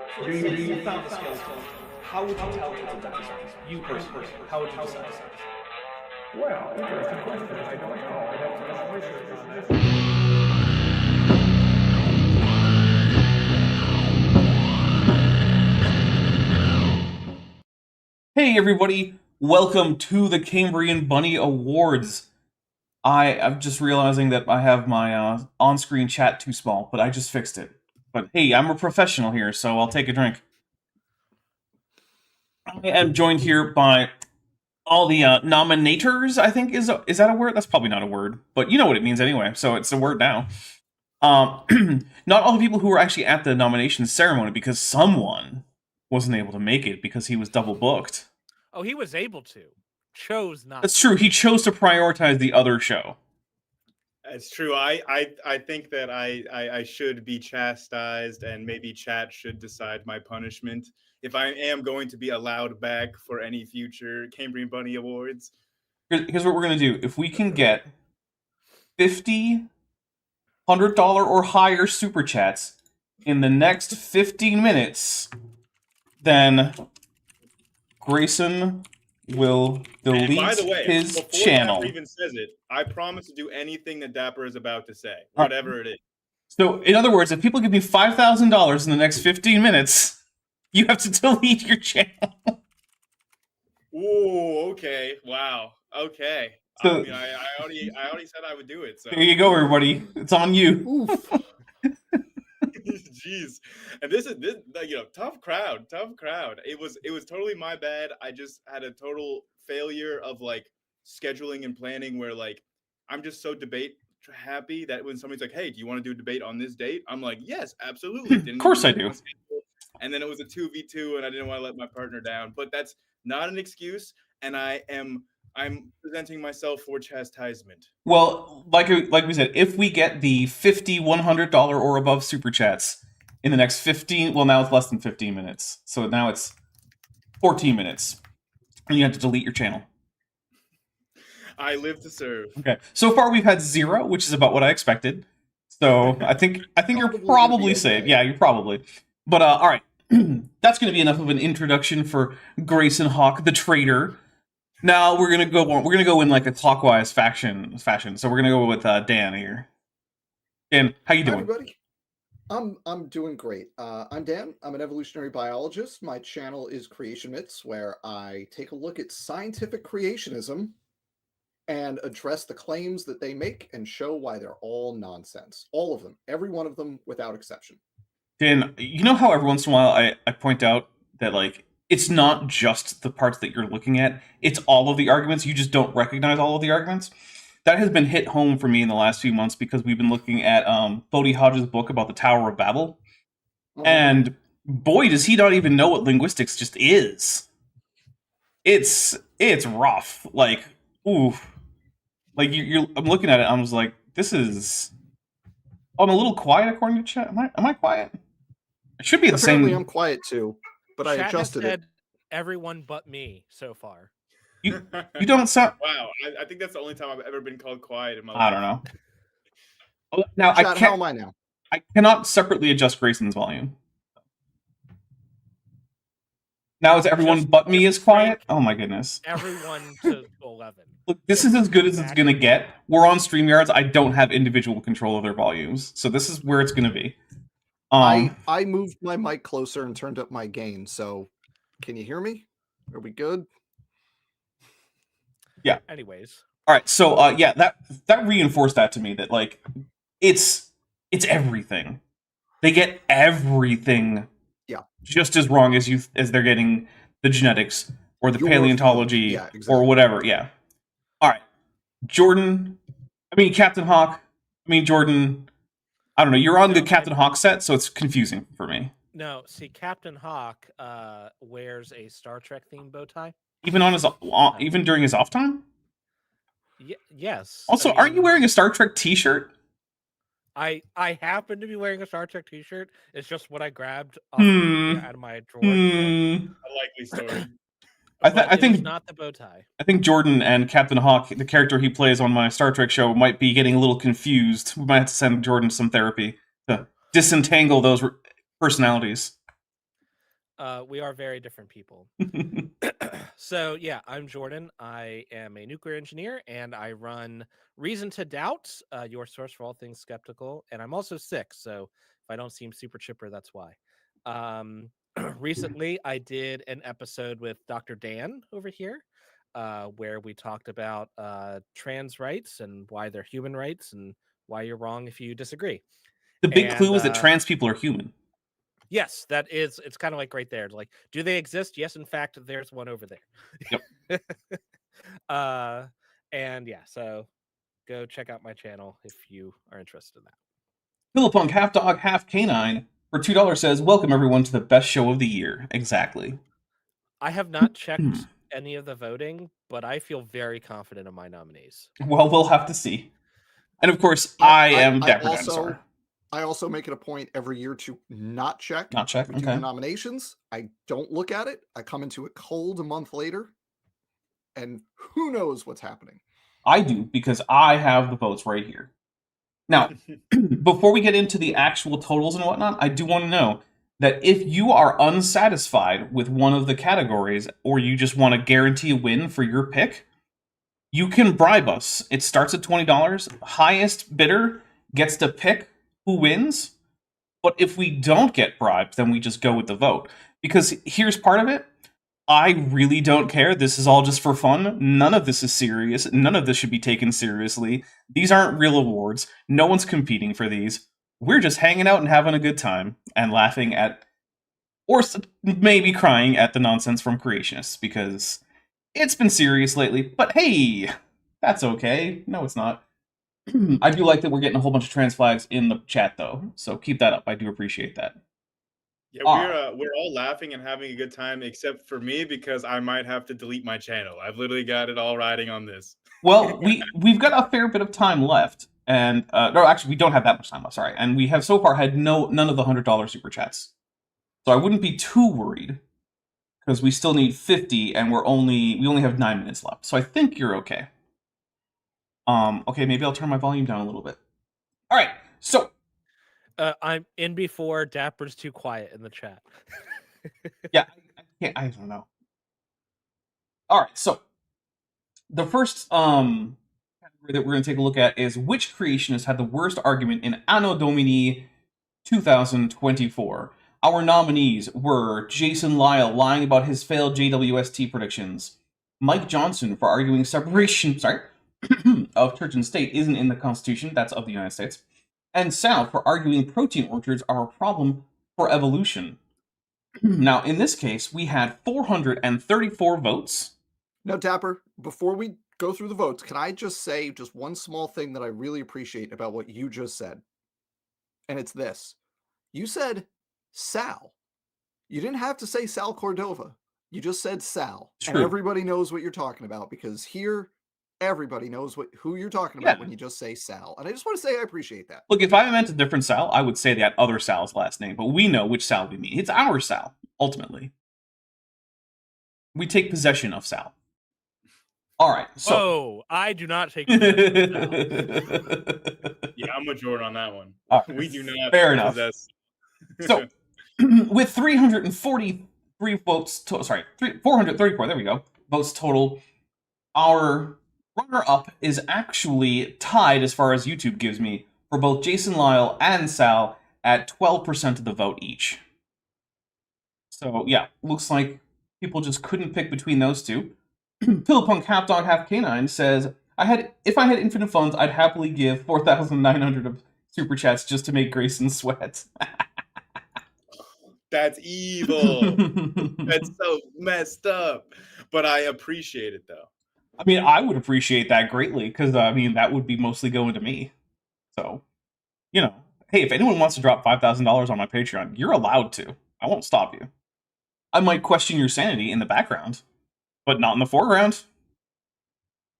So you found the skeleton. How would you tell it's a dinosaur? You personally, how would you decide? Well, interesting question. I don't know. I'd have to do some research on that. Hey everybody, welcome to the Cambrian Bunny Awards. I'm just realizing that I have my on-screen chat too small, but I just fixed it. But hey, I'm a professional here, so I'll take a drink. I am joined here by all the nominators, I think. Is that a word? That's probably not a word, but you know what it means anyway, so it's a word now. Not all the people who were actually at the nomination ceremony, because someone wasn't able to make it because he was double booked. Oh, he was able to. Chose not. That's true. He chose to prioritize the other show. It's true. I think that I should be chastised, and maybe chat should decide my punishment if I am going to be allowed back for any future Cambrian Bunny Awards. Here's what we're gonna do. If we can get $50, $100 or higher super chats in the next 15 minutes, then Grayson will delete by the way, his before channel. Dapper even says it, I promise to do anything that Dapper is about to say, whatever it is. So, in other words, if people give me $5,000 in the next 15 minutes, you have to delete your channel. Ooh, okay. Wow. Okay. So, I mean, I already said I would do it. So there you go, everybody. It's on you. Jeez, and this tough crowd. It was totally my bad. I just had a total failure of like scheduling and planning where like I'm just so debate happy that when somebody's like, hey, do you want to do a debate on this date? I'm like, yes, absolutely. Of course I do. And then it was a 2v2 and I didn't want to let my partner down, but that's not an excuse. And I'm presenting myself for chastisement. Well, like we said, if we get the $50, $100 or above super chats in the next 15, well, now it's less than 15 minutes. So now it's 14 minutes. And you have to delete your channel. I live to serve. Okay. So far we've had 0, which is about what I expected. So I think you're probably safe. Yeah, you're probably. But all right. That's going to be enough of an introduction for Grayson Hawk, the traitor. Now we're gonna go in like a clockwise fashion. So we're gonna go with Dan here. Dan, how you doing? Hi, everybody. I'm doing great. I'm Dan. I'm an evolutionary biologist. My channel is Creation Myths, where I take a look at scientific creationism and address the claims that they make and show why they're all nonsense. All of them, every one of them, without exception. Dan, you know how every once in a while I point out that like it's not just the parts that you're looking at, it's all of the arguments. You just don't recognize all of the arguments. That has been hit home for me in the last few months because we've been looking at Bodhi Hodge's book about the Tower of Babel. And boy, does he not even know what linguistics just is. It's rough. Like, ooh. Like, I'm looking at it, I was like, this is... Oh, I'm a little quiet according to chat. Am I quiet? It should be the same... Apparently I'm quiet too. But I adjusted it. Everyone but me so far. You don't sound... Wow, I think that's the only time I've ever been called quiet in my life. I don't know. Now, Chat, how am I now? I cannot separately adjust Grayson's volume. Now is everyone but me is quiet? Oh my goodness. Everyone to 11. Look, this is as good as it's going to get. We're on StreamYards. I don't have individual control of their volumes. So this is where it's going to be. I moved my mic closer and turned up my gain, so can you hear me? Are we good? Yeah. Anyways. All right. So yeah, that reinforced that to me that like it's everything. They get everything. Yeah. Just as wrong as they're getting the genetics or the paleontology or whatever. Yeah. All right. Captain Hawk. Jordan. I don't know. You're on the Captain Hawk set, so it's confusing for me. No, see, Captain Hawk wears a Star Trek themed bow tie. Even during his off time? Yes. Also, aren't you wearing a Star Trek t-shirt? I happen to be wearing a Star Trek t-shirt. It's just what I grabbed out of my drawer. A likely story. I think not the bow tie. I think Jordan and Captain Hawk, the character he plays on my Star Trek show, might be getting a little confused. We might have to send Jordan some therapy to disentangle those personalities. We are very different people. So yeah, I'm Jordan. I am a nuclear engineer, and I run Reason to Doubt, your source for all things skeptical. And I'm also sick, so if I don't seem super chipper, that's why. Recently, I did an episode with Dr. Dan over here, where we talked about trans rights and why they're human rights and why you're wrong if you disagree. The big And clue is that trans people are human. yes, that is. It's kind of like right there. Like, do they exist? Yes, in fact, there's one over there. Yep. And yeah, so go check out my channel if you are interested in that. Philipunk, half dog, half canine, for $2 says, "Welcome everyone to the best show of the year." Exactly. I have not checked any of the voting, but I feel very confident in my nominees. Well, we'll have to see. And of course, I am Dapper also, Dinosaur. I also make it a point every year to not check. Not check. We do Okay. the nominations. I don't look at it. I come into it cold a month later, and who knows what's happening. I do, because I have the votes right here. Now, before we get into the actual totals and whatnot, I do want to know that if you are unsatisfied with one of the categories, or you just want to guarantee a win for your pick, you can bribe us. It starts at $20. Highest bidder gets to pick who wins. But if we don't get bribed, then we just go with the vote. Because here's part of it. I really don't care. This is all just for fun. None of this is serious. None of this should be taken seriously. These aren't real awards. No one's competing for these. We're just hanging out and having a good time and laughing at, or maybe crying at, the nonsense from creationists, because it's been serious lately. But hey, that's okay. No, it's not. I do like that we're getting a whole bunch of trans flags in the chat, though. So keep that up. I do appreciate that. Yeah, we're all laughing and having a good time, except for me, because I might have to delete my channel. I've literally got it all riding on this. Well, we've got a fair bit of time left, and no, actually, we don't have that much time left. Sorry, and we have so far had none of the $100 super chats, so I wouldn't be too worried, because we still need 50, and we only have 9 minutes left. So I think you're okay. Okay, maybe I'll turn my volume down a little bit. All right, so. I'm in before Dapper's too quiet in the chat. Yeah, I don't know. All right, so the first category that we're going to take a look at is which creationist had the worst argument in Anno Domini 2024. Our nominees were Jason Lyle lying about his failed JWST predictions, Mike Johnson for arguing separation of church and state isn't in the Constitution, that's of the United States, and Sal for arguing protein orchards are a problem for evolution. Now, in this case, we had 434 votes. Now, Dapper, before we go through the votes, can I just say just one small thing that I really appreciate about what you just said? And it's this. You said Sal. You didn't have to say Sal Cordova. You just said Sal. True. And everybody knows what you're talking about, because here everybody knows who you're talking about when you just say Sal. And I just want to say I appreciate that. Look, if I meant a different Sal, I would say that other Sal's last name, but we know which Sal we mean. It's our Sal, ultimately. We take possession of Sal. All right, so... Oh, I do not take possession of Sal. Yeah, I'm a Jordan on that one. Right. We do not. Fair enough. Possess. So, with 343 votes, 434, there we go, votes total, our runner-up is actually tied, as far as YouTube gives me, for both Jason Lyle and Sal at 12% of the vote each. So, yeah, looks like people just couldn't pick between those two. Pillpunk Half Dog Half Canine says, if I had infinite funds, I'd happily give 4,900 of super chats just to make Grayson sweat. That's evil. That's so messed up. But I appreciate it, though. I mean, I would appreciate that greatly, because, I mean, that would be mostly going to me. So, you know, hey, if anyone wants to drop $5,000 on my Patreon, you're allowed to. I won't stop you. I might question your sanity in the background, but not in the foreground.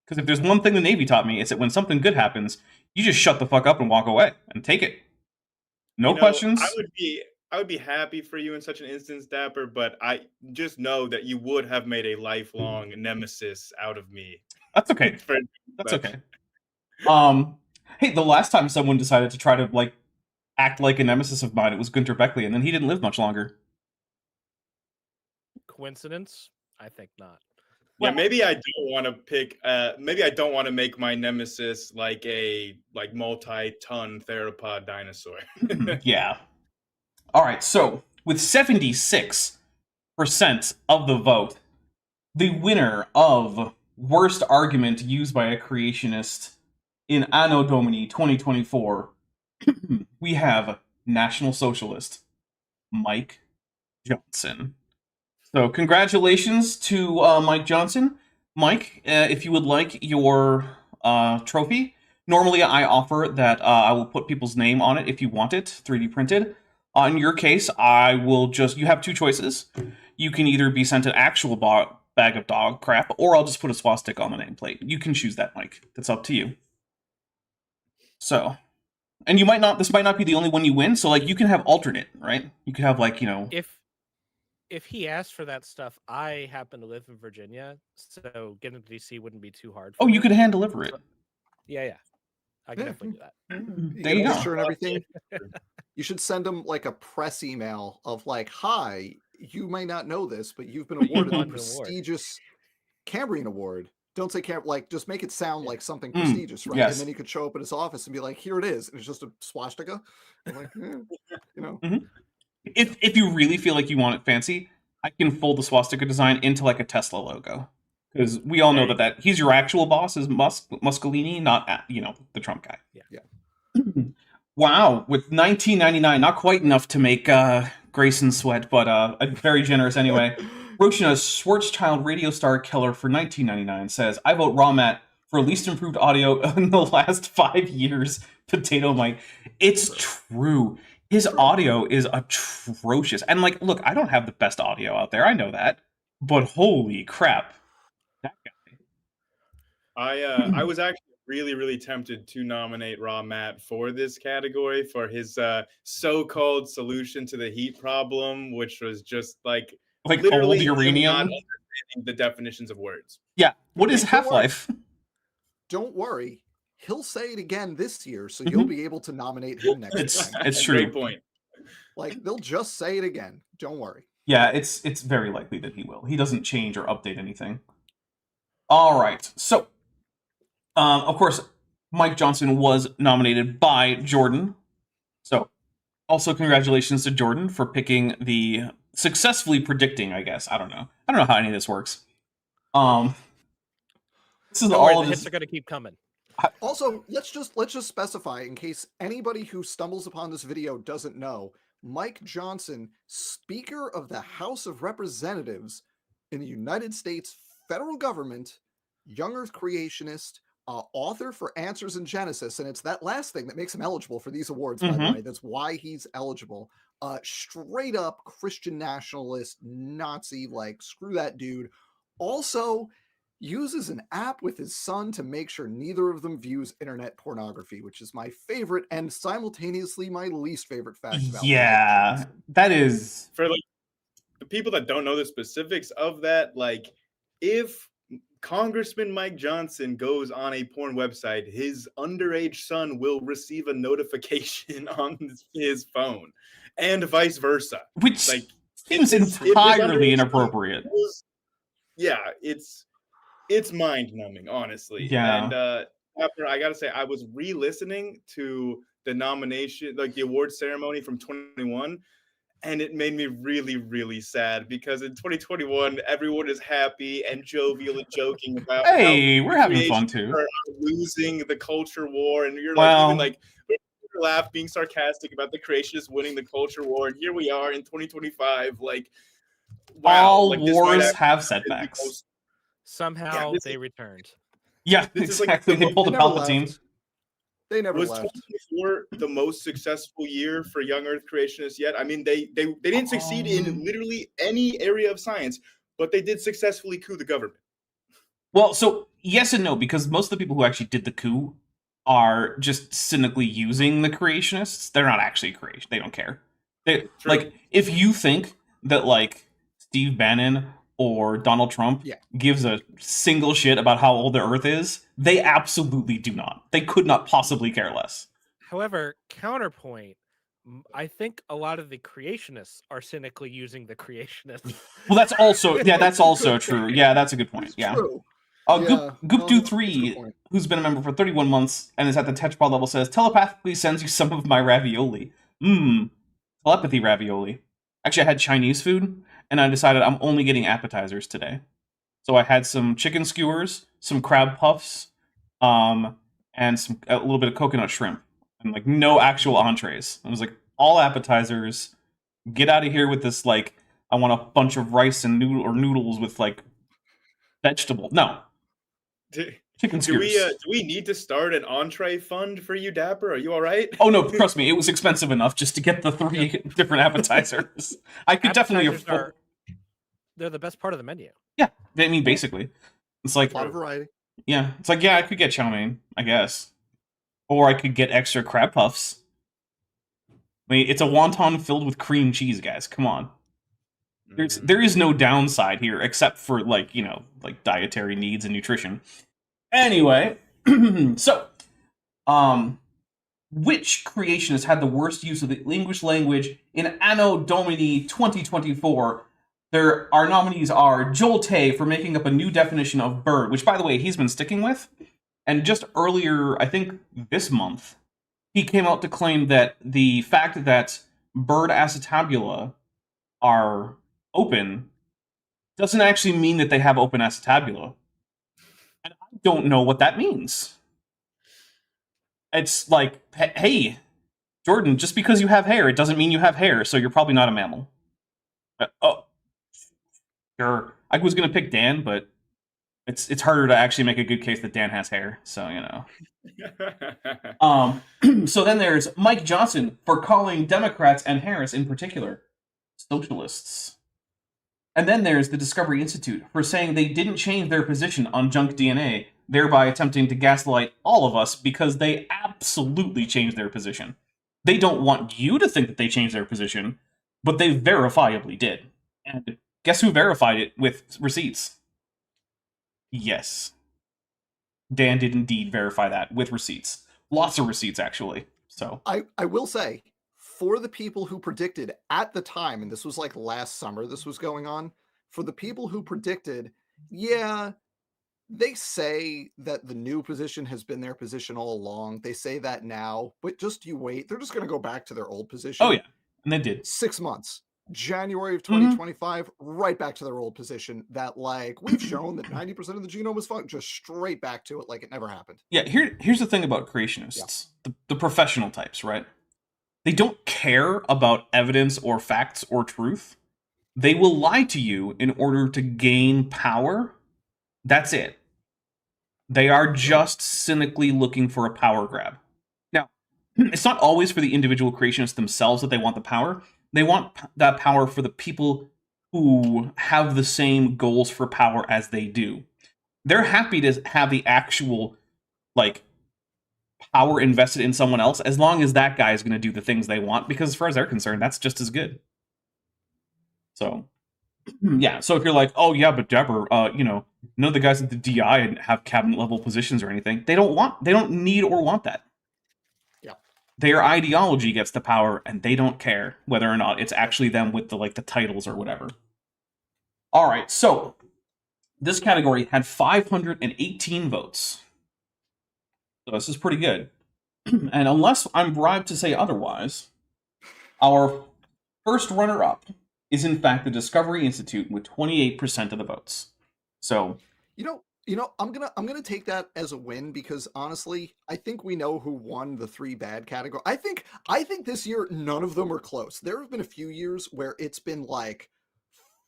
Because if there's one thing the Navy taught me, it's that when something good happens, you just shut the fuck up and walk away and take it. No questions. I would be happy for you in such an instance, Dapper, but I just know that you would have made a lifelong nemesis out of me. That's okay. That's okay. Hey, the last time someone decided to try to act like a nemesis of mine, it was Gunter Beckley, and then he didn't live much longer. Coincidence? I think not. Yeah, maybe I don't want to pick. Maybe I don't want to make my nemesis like a multi-ton theropod dinosaur. Yeah. All right. So with 76% of the vote, the winner of worst argument used by a creationist in Anno Domini 2024, we have National Socialist Mike Johnson. So congratulations to Mike Johnson. Mike, if you would like your trophy, normally I offer that I will put people's name on it if you want it 3D printed. In your case, I will just, you have two choices. You can either be sent an actual bag of dog crap, or I'll just put a swastika on the nameplate. You can choose that, Mike. That's up to you. So, and you might not, this might not be the only one you win, so like you can have alternate, right? You could have like, you know. If he asked for that stuff, I happen to live in Virginia, so getting to DC wouldn't be too hard. Oh, you could hand deliver it. Yeah. I can definitely do that. There you go. And everything. You should send them like a press email of like, "Hi, you may not know this, but you've been awarded the prestigious Cambrian Award." Don't say like, just make it sound like something prestigious, right? Yes. And then you could show up at his office and be like, "Here it is," and it's just a swastika. I'm like, you know. If you really feel like you want it fancy, I can fold the swastika design into like a Tesla logo, because we all know that he's your actual boss is Mussolini, not the Trump guy. Yeah. Wow, with $19.99, not quite enough to make Grayson sweat, but very generous anyway. Rochina Schwarzschild Radio Star Killer for $19.99 says, "I vote Rawmat for least improved audio in the last 5 years. Potato Mike." It's true. His audio is atrocious. And like, look, I don't have the best audio out there. I know that. But holy crap. That guy. I was actually really, really tempted to nominate Raw Matt for this category for his so-called solution to the heat problem, which was just like old uranium, not understanding the definitions of words. Yeah. What is Half-Life? Don't worry. He'll say it again this year, so you'll be able to nominate him next time. It's true. Great point. Like, they'll just say it again. Don't worry. Yeah, it's very likely that he will. He doesn't change or update anything. All right. So, of course, Mike Johnson was nominated by Jordan. So, also congratulations to Jordan for successfully predicting, I guess. I don't know how any of this works. This is all the hits are going to keep coming. Also, let's just specify, in case anybody who stumbles upon this video doesn't know, Mike Johnson, Speaker of the House of Representatives in the United States federal government, young Earth creationist, author for Answers in Genesis, and it's that last thing that makes him eligible for these awards, by the way. That's why he's eligible. Straight up Christian nationalist, Nazi, like, screw that dude. Also uses an app with his son to make sure neither of them views internet pornography, which is my favorite and simultaneously my least favorite fact about Yeah, that is... For like the people that don't know the specifics of that, like, if Congressman Mike Johnson goes on a porn website, his underage son will receive a notification on his phone, and vice versa. Which seems entirely inappropriate. It's mind-numbing, honestly. Yeah. And after, I gotta say, I was re-listening to the nomination, like the award ceremony from 2021, and it made me really, really sad, because in 2021, everyone is happy and jovial and joking about hey, we're having fun too. Are losing the culture war, and you're laugh, being sarcastic about the creationists winning the culture war, and here we are in 2025, like, wow, all wars have setbacks. Somehow they returned. Yeah, exactly. They pulled a Palpatine. They never was left. 2024 the most successful year for young Earth creationists yet? I mean, they didn't succeed in literally any area of science, but they did successfully coup the government. Well, so yes and no, because most of the people who actually did the coup are just cynically using the creationists. They're not actually creation. They don't care. Like, if you think that like Steve Bannon or Donald Trump gives a single shit about how old the Earth is, they absolutely do not. They could not possibly care less. However, counterpoint, I think a lot of the creationists are cynically using the creationists. Well, that's also true. Yeah, that's a good point. It's Yeah. true. Goop Yeah, Goop no, Do that's a good 3, point. who's been a member for 31 months and is at the Tetrapod level, says telepathically sends you some of my ravioli. Telepathy ravioli. Actually, I had Chinese food, and I decided I'm only getting appetizers today. So I had some chicken skewers, some crab puffs, and a little bit of coconut shrimp, and like no actual entrees. I was like, all appetizers. Get out of here with this like I want a bunch of rice and noodles with like vegetable. No, Do, chicken do we skewers. do we need to start an entree fund for you, Dapper? Are you all right? Oh no, trust me, it was expensive enough just to get the 3 different appetizers. I could definitely Appetizers afford. they're the best part of the menu. Yeah, I mean, basically, it's like A lot of variety. yeah, it's like yeah, I could get chow mein, I guess, or I could get extra crab puffs. I mean, it's a wonton filled with cream cheese, guys. Come on, there is no downside here except for like like dietary needs and nutrition. Anyway, so which creationist had the worst use of the English language in Anno Domini 2024? Our nominees are Joel Tay for making up a new definition of bird, which, by the way, he's been sticking with. And just earlier, I think this month, he came out to claim that the fact that bird acetabula are open doesn't actually mean that they have open acetabula. And I don't know what that means. It's like, hey, Jordan, just because you have hair, it doesn't mean you have hair, so you're probably not a mammal. Sure. I was going to pick Dan, but it's harder to actually make a good case that Dan has hair, so, So then there's Mike Johnson for calling Democrats and Harris in particular socialists. And then there's the Discovery Institute for saying they didn't change their position on junk DNA, thereby attempting to gaslight all of us because they absolutely changed their position. They don't want you to think that they changed their position, but they verifiably did. And guess who verified it with receipts? Yes. Dan did indeed verify that with receipts. Lots of receipts, actually. So I will say, for the people who predicted at the time, and this was like last summer this was going on, for the people who predicted, yeah, they say that the new position has been their position all along. They say that now, but just you wait. They're just going to go back to their old position. Oh, yeah. And they did. 6 months. January of 2025, right back to their old position that, like, we've shown that 90% of the genome is fucked, just straight back to it like it never happened. Yeah, here's the thing about creationists. Yeah. The professional types, right? They don't care about evidence or facts or truth. They will lie to you in order to gain power. That's it. They are just cynically looking for a power grab. Now, it's not always for the individual creationists themselves that they want the power. They want that power for the people who have the same goals for power as they do. They're happy to have the actual, like, power invested in someone else as long as that guy is going to do the things they want, because as far as they're concerned, that's just as good. So, yeah. So if you're like, oh yeah, but Deborah, none of the guys at the DI have cabinet level positions or anything. They don't need or want that. Their ideology gets the power, and they don't care whether or not it's actually them with the titles or whatever. All right, so this category had 518 votes. So this is pretty good. And unless I'm bribed to say otherwise, our first runner-up is in fact the Discovery Institute with 28% of the votes. So I'm gonna take that as a win because honestly, I think we know who won the 3 bad category. I think this year none of them are close. There have been a few years where it's been like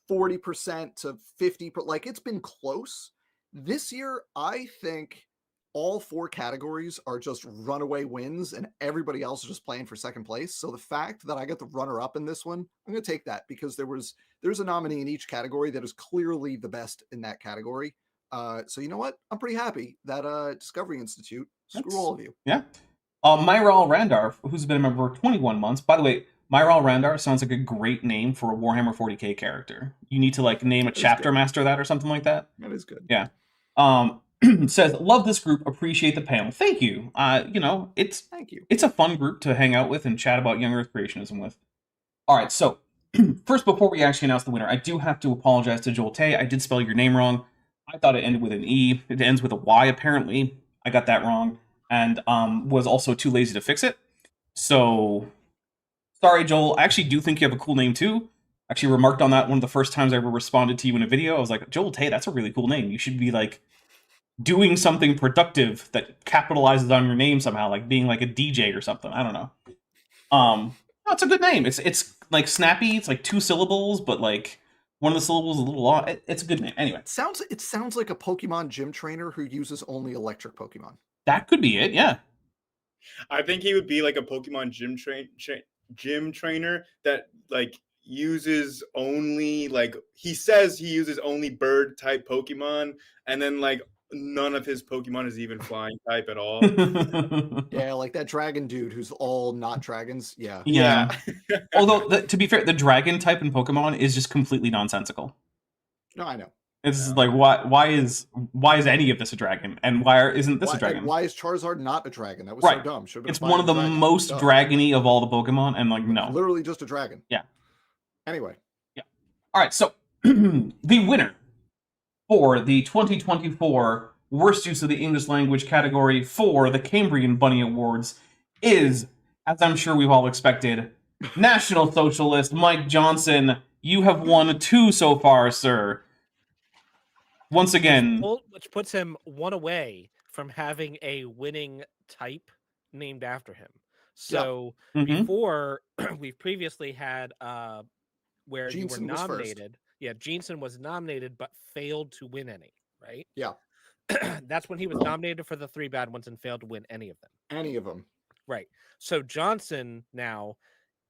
40% to 50%, like it's been close. This year, I think all 4 categories are just runaway wins, and everybody else is just playing for second place. So the fact that I got the runner-up in this one, I'm gonna take that because there's a nominee in each category that is clearly the best in that category. So you know what? I'm pretty happy that Discovery Institute. Screw all of you. Yeah. Myral Randar, who's been a member for 21 months. By the way, Myral Randar sounds like a great name for a Warhammer 40k character. You need to name a chapter master that or something like that. That is good. Yeah. says, "Love this group. Appreciate the panel. Thank you. Thank you. It's a fun group to hang out with and chat about young Earth creationism with." All right, so first, before we actually announce the winner, I do have to apologize to Joel Tay. I did spell your name wrong. I thought it ended with an E. It ends with a Y, apparently. I got that wrong, and was also too lazy to fix it. So, sorry, Joel. I actually do think you have a cool name, too. I actually remarked on that one of the first times I ever responded to you in a video. I was like, Joel Tay, that's a really cool name. You should be, like, doing something productive that capitalizes on your name somehow, like being, like, a DJ or something. I don't know. No, it's a good name. It's like snappy. It's like 2 syllables, but like one of the syllables is a little long. It's a good name. Anyway, It sounds like a Pokemon gym trainer who uses only electric Pokemon. that could be it. Yeah. I think he would be like a Pokemon gym trainer that like uses only like he says he uses only bird type Pokemon, and then like none of his Pokemon is even flying type at all. Yeah, like that dragon dude who's all not dragons. Yeah. Yeah. Although, to be fair, the dragon type in Pokemon is just completely nonsensical. No, I know. It's like why is any of this a dragon, and why isn't this a dragon? Why is Charizard not a dragon? That was Right. so dumb. Should've been a It's one of the flying dragon. most Duh. dragony of all the Pokemon, and like no. Literally just a dragon. Yeah. Anyway. All right, so the winner for the 2024 Worst Use of the English Language category for the Cambrian Bunny Awards is, as I'm sure we've all expected, National Socialist Mike Johnson. You have won 2 so far, sir. Once again, which puts him 1 away from having a winning type named after him. So before we've previously had where Jeanson you were was first. nominated. Yeah, Jeanson was nominated but failed to win any, right? Yeah. That's when he was nominated for the 3 bad ones and failed to win any of them. Any of them. Right. So Johnson now,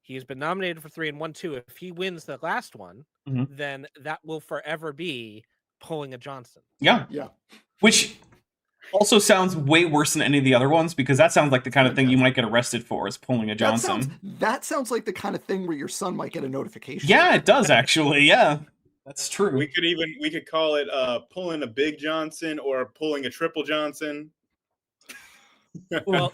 he's been nominated for 3 and won 2. If he wins the last one, then that will forever be pulling a Johnson. Yeah. Yeah. Which also sounds way worse than any of the other ones, because that sounds like the kind of thing you might get arrested for, is pulling a Johnson. That sounds like the kind of thing where your son might get a notification. Yeah, it does actually. Yeah, that's true. We could call it pulling a big Johnson or pulling a triple Johnson. Well,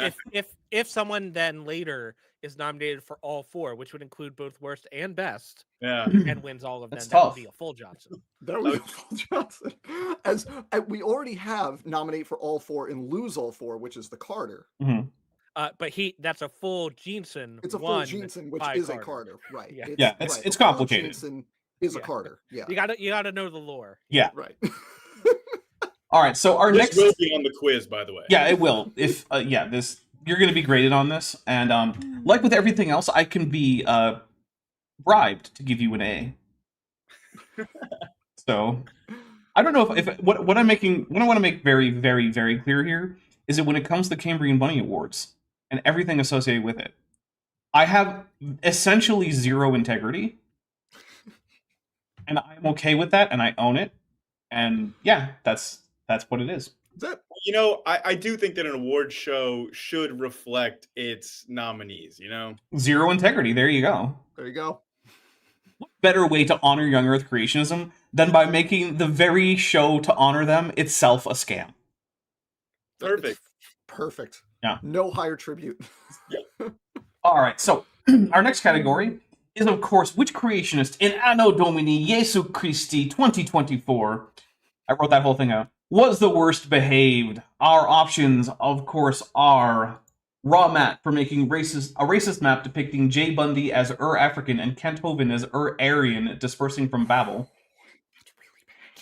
if someone then later is nominated for all 4, which would include both worst and best, and wins all of them, that would be a full Johnson. That would be a full Johnson. As we already have nominate for all 4 and lose all 4, which is the Carter. But that's a full Jeanson. It's a full Jeanson, which is a Carter, right? Yeah, it's complicated. Jeanson is a Carter. Yeah, you gotta know the lore. Yeah, right. All right, so our next will be on the quiz, by the way. Yeah, it will. If this you're going to be graded on this, and like with everything else, I can be bribed to give you an A. So I don't know if what I want to make very, very, very clear here is that when it comes to the Cambrian Bunny Awards and everything associated with it, I have essentially 0 integrity, and I'm okay with that, and I own it, and yeah, that's what it is. You know, I do think that an award show should reflect its nominees, you know? 0 integrity. There you go. There you go. What better way to honor young Earth creationism than by making the very show to honor them itself a scam? Perfect. Yeah. No higher tribute. All right, so our next category is, of course, which creationist in Anno Domini Jesu Christi 2024, I wrote that whole thing out, was the worst behaved? Our options, of course, are Raw Matt for making a racist map depicting Jay Bundy as African and Kent Hovind as Aryan dispersing from Babel.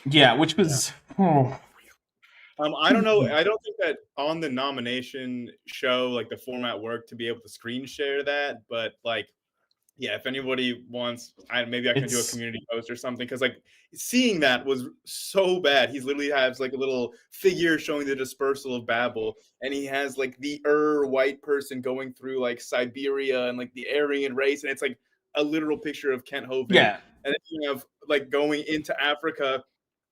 Yeah, which was... I don't know. I don't think that on the nomination show, like the format worked to be able to screen share that, but like, yeah, if anybody wants, maybe I can do a community post or something, because like seeing that was so bad. He literally has like a little figure showing the dispersal of Babel, and he has like the white person going through like Siberia and like the Aryan race, and it's like a literal picture of Kent Hovind. Yeah, and then you have like going into Africa,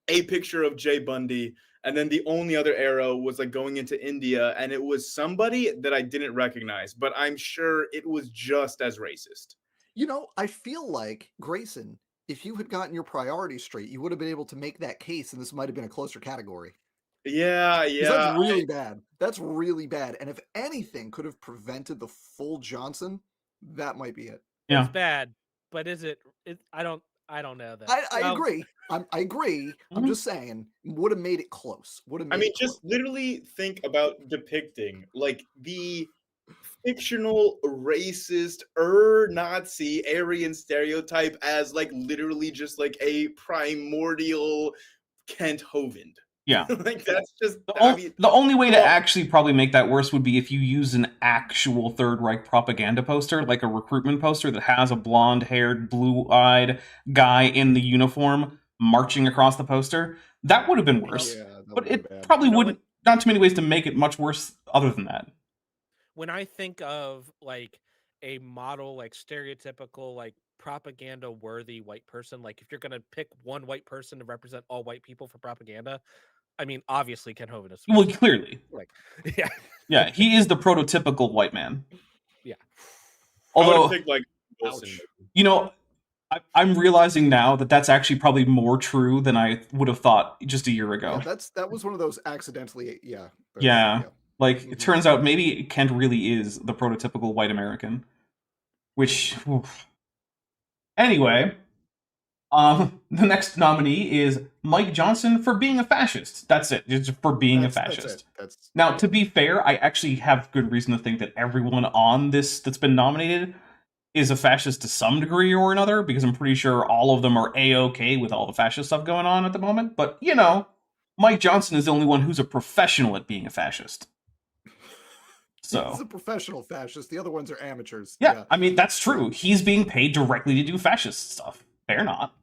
a picture of Jay Bundy. And then the only other arrow was like going into India, and it was somebody that I didn't recognize, but I'm sure it was just as racist. You know, I feel like, Grayson, if you had gotten your priorities straight, you would have been able to make that case, and this might have been a closer category. Yeah, 'Cause yeah. that's really bad. That's really bad. And if anything could have prevented the full Johnson, that might be it. Yeah. It's bad, but is it? I don't know that. I Well, agree. I agree. I'm Mhm. just saying, would have made it close. Would have I made mean, it close. just literally think about depicting like the fictional racist Nazi Aryan stereotype as like literally just like a primordial Kent Hovind. Yeah. Like that's just The only way to well- actually probably make that worse would be if you use an actual Third Reich propaganda poster, like a recruitment poster that has a blonde-haired, blue-eyed guy in the uniform marching across the poster. That would have been worse. Yeah, that But would have it been bad. probably You know wouldn't. Not too many ways to make it much worse other than that. when I think of like a model, like stereotypical, like propaganda worthy white person, like if you're gonna pick one white person to represent all white people for propaganda, I mean, obviously Ken Hovind is Well, first. clearly, Like, yeah, yeah, he is the prototypical white man. yeah. I would Although, have picked like Wilson. Ouch. you know, I'm realizing now that that's actually probably more true than I would have thought just a year ago. Yeah, that was one of those accidentally. Yeah. Yeah. Like, Mhm. it turns out maybe Kent really is the prototypical white American. Which, oof. Anyway, the next nominee is Mike Johnson for being a fascist. That's it. It's for being a fascist. That's it. Now, to be fair, I actually have good reason to think that everyone on this that's been nominated is a fascist to some degree or another, because I'm pretty sure all of them are A-OK with all the fascist stuff going on at the moment. But, you know, Mike Johnson is the only one who's a professional at being a fascist. So He's a professional fascist. The other ones are amateurs. yeah, I mean, that's true. He's being paid directly to do fascist stuff. They're not.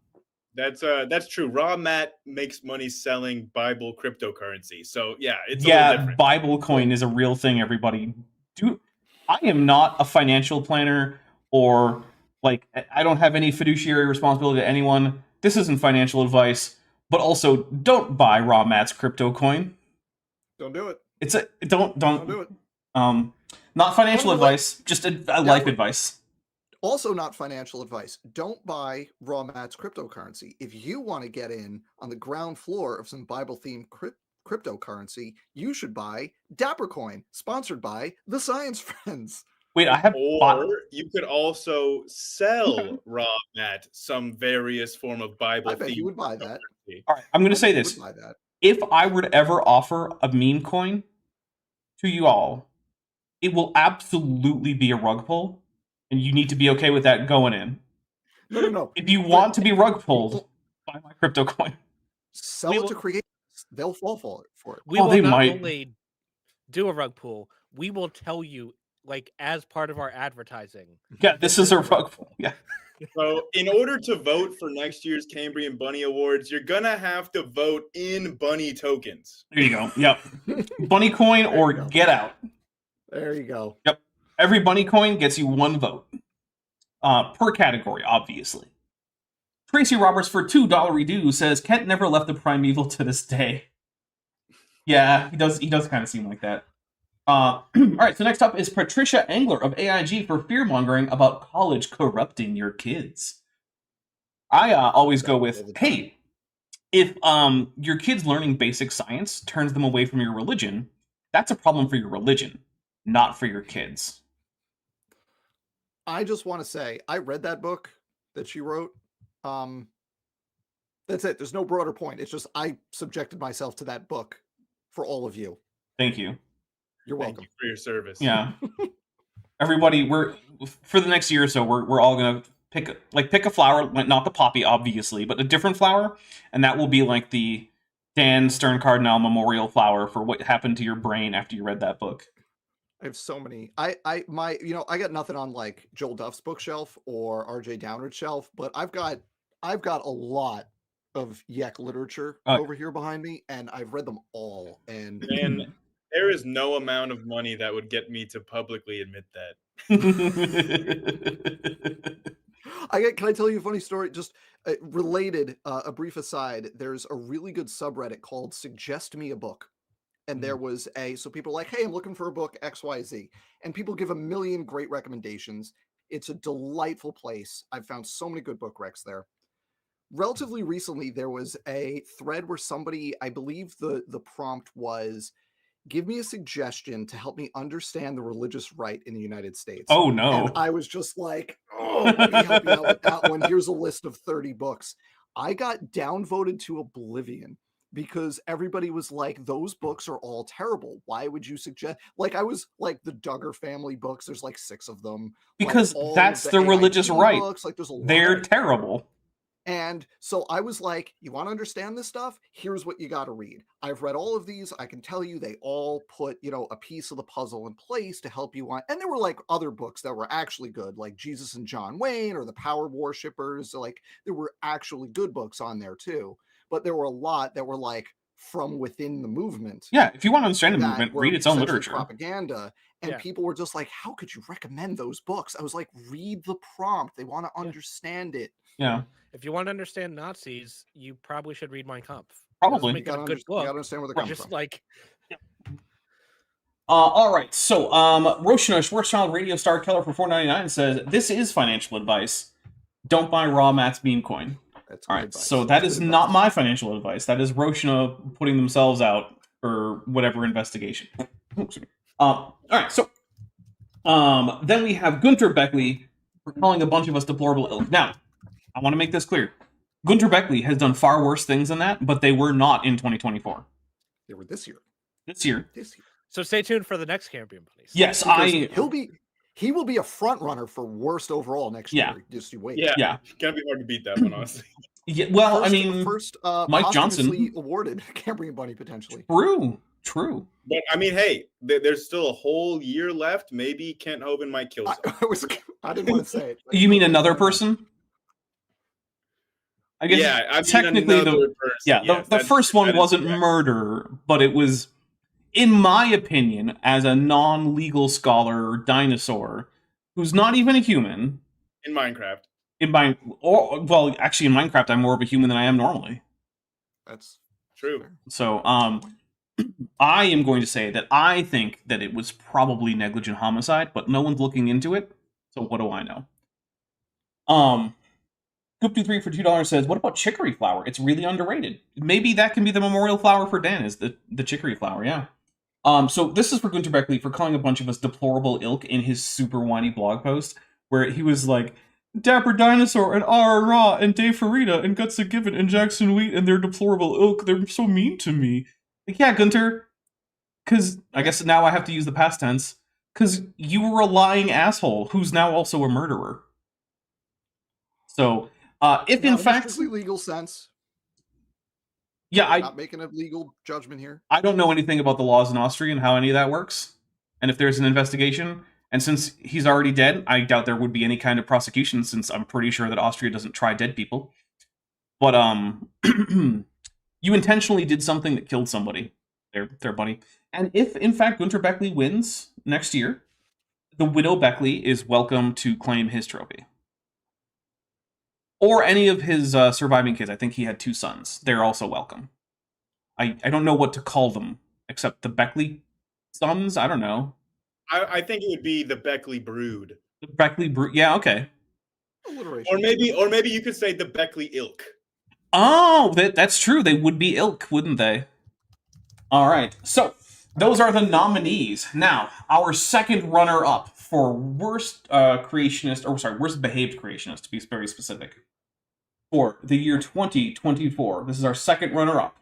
That's true. Raw Matt makes money selling Bible cryptocurrency. So yeah, it's a little Yeah, different. Bible coin is a real thing, everybody. I am not a financial planner, or like I don't have any fiduciary responsibility to anyone. This isn't financial advice, but also don't buy Raw Matt's crypto coin. Don't do it. It's a don't do it. Not financial By the way, advice, just a life advice. Also, not financial advice. Don't buy Raw Matt's cryptocurrency. If you want to get in on the ground floor of some Bible-themed cryptocurrency, you should buy Dappercoin, sponsored by the Science Friends. Wait, I have Or you could also sell Raw Matt some various form of Bible. I bet he would buy that. All right, I'm going to say I bet he this. would buy that. If I were to ever offer a meme coin to you all, it will absolutely be a rug pull, and you need to be okay with that going in. No. If you want to be rug pulled, buy my crypto coin. Sell We it will- to create. They'll fall for it. We Oh, will they not might. only do a rug pull, we will tell you, like, as part of our advertising. Yeah, this is a rug pull. Yeah. So, in order to vote for next year's Cambrian Bunny Awards, you're gonna have to vote in bunny tokens. There you go. Yep. Bunny coin or There you go. get out. There you go. Yep. Every bunny coin gets you one vote. Per category, obviously. Tracy Roberts for $2 redo says Kent never left the primeval to this day. Yeah, he does kind of seem like that. All right, so next up is Patricia Engler of AIG for fear-mongering about college corrupting your kids. I always go with, hey, if your kid's learning basic science turns them away from your religion, that's a problem for your religion, not for your kids. I just want to say, I read that book that she wrote. That's it. There's no broader point. It's just I subjected myself to that book for all of you. Thank you. You're Thank welcome. you for your service. Yeah. Everybody, we're for the next year or so, we're all gonna pick a flower, not the poppy, obviously, but a different flower, and that will be like the Dan Stern Cardinal Memorial Flower for what happened to your brain after you read that book. I have so many. I got nothing on like Joel Duff's bookshelf or RJ Downard's shelf, but I've got a lot of Yek literature over here behind me, and I've read them all. And there is no amount of money that would get me to publicly admit that. Can I tell you a funny story? Just related, a brief aside. There's a really good subreddit called Suggest Me a Book. And there was so people are like, hey, I'm looking for a book, XYZ. And people give a million great recommendations. It's a delightful place. I've found so many good book recs there. relatively recently there was a thread where somebody, I believe the prompt was, give me a suggestion to help me understand the religious right in the United States. Oh And no. I was just like, oh, let me help you out with that one. Here's a list of 30 books. I got downvoted to oblivion because everybody was like, those books are all terrible. Why would you suggest? Like, I was like, the Duggar family books, there's like 6 of them. Because like, all that's of the religious AIT right. books, like, there's a lot. They're terrible. And so I was like, you want to understand this stuff? Here's what you got to read. I've read all of these. I can tell you they all put, a piece of the puzzle in place to help you on. And there were like other books that were actually good, like Jesus and John Wayne or the Power Worshippers. Like there were actually good books on there too. But there were a lot that were like from within the movement. Yeah, if you want to understand a that movement, were read its own essentially literature. propaganda. And Yeah. people were just like, how could you recommend those books? I was like, read the prompt. They want to understand it. Yeah, If you want to understand Nazis, you probably should read Mein Kampf. probably. Make it a good You book. gotta understand where they're but coming just from. like All right, so Roshina Schwarzschild Radio Star Keller for $4.99 says this is financial advice. Don't buy raw Matt's meme coin. That's All good right, advice. so that That's is good not advice. my financial advice. That is Roshina putting themselves out for whatever investigation. All right, so then we have Gunter Beckley for calling a bunch of us deplorable ilk. Now, I want to make this clear. Gunter Beckley has done far worse things than that, but they were not in 2024. They were this year. This year. so. Stay tuned for the next Cambrian Buddies. Yes, Because he will be a front runner for worst overall next Yeah. year. Just you wait. Yeah, Yeah. gonna be hard to beat that one, honestly. Yeah, well, First, I mean, first Mike Johnson. posthumously awarded Cambrian Bunny potentially. True. But I mean, hey, there's still a whole year left. Maybe Kent Hovind might kill someone. I didn't want to say it. You mean another person? I guess Yeah, I mean, technically another person. the Yes, first one that is wasn't correct. murder, but it was, in my opinion, as a non-legal scholar dinosaur who's not even a human. In Minecraft. Actually, in Minecraft, I'm more of a human than I am normally. That's True. fair. So, I am going to say that I think that it was probably negligent homicide, but no one's looking into it. So what do I know? Goop23 for $2 says, what about chicory flower? It's really underrated. Maybe that can be the memorial flower for Dan, is the chicory flower, yeah. So this is for Gunter Beckley for calling a bunch of us deplorable ilk in his super whiny blog post, where he was like, Dapper Dinosaur and R. Raw and Dave Farida and Guts a Given and Jackson Wheat and their deplorable ilk, they're so mean to me. Like, yeah, Gunter, because I guess now I have to use the past tense, because you were a lying asshole who's now also a murderer. So, if in fact, strictly legal sense, yeah, not making a legal judgment here. I don't know anything about the laws in Austria and how any of that works. And if there's an investigation, and since he's already dead, I doubt there would be any kind of prosecution, since I'm pretty sure that Austria doesn't try dead people. But you intentionally did something that killed somebody, there, buddy. And if in fact Gunter Beckley wins next year, the widow Beckley is welcome to claim his trophy. Or any of his surviving kids. I think he had 2 sons. They're also welcome. I don't know what to call them, except the Beckley sons? I don't know. I think it would be the Beckley Brood. The Beckley Brood. Yeah, okay. Alliteration. Or maybe you could say the Beckley Ilk. Oh, that's true. They would be ilk, wouldn't they? All right. So, those are the nominees. Now, our second runner-up for worst worst behaved creationist, to be very specific, for the year 2024, this is our second runner-up,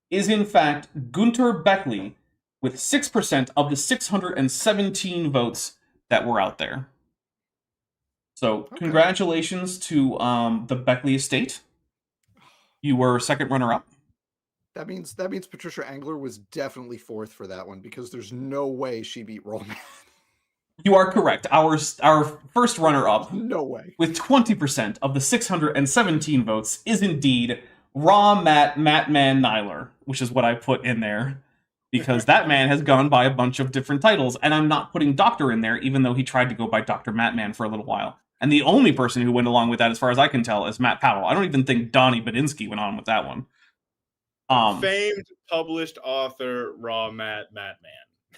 is in fact Gunter Beckley with 6% of the 617 votes that were out there. So, congratulations to the Beckley estate. You were second runner-up. That means Patricia Angler was definitely fourth for that one, because there's no way she beat Roman. You are correct. Our first runner-up, No way. with 20% of the 617 votes, is indeed Raw Mattman Nyler, which is what I put in there, because that man has gone by a bunch of different titles, and I'm not putting Doctor in there, even though he tried to go by Dr. Mattman for a little while. And the only person who went along with that, as far as I can tell, is Matt Powell. I don't even think Donnie Badinsky went on with that one. Famed published author Raw Mattman.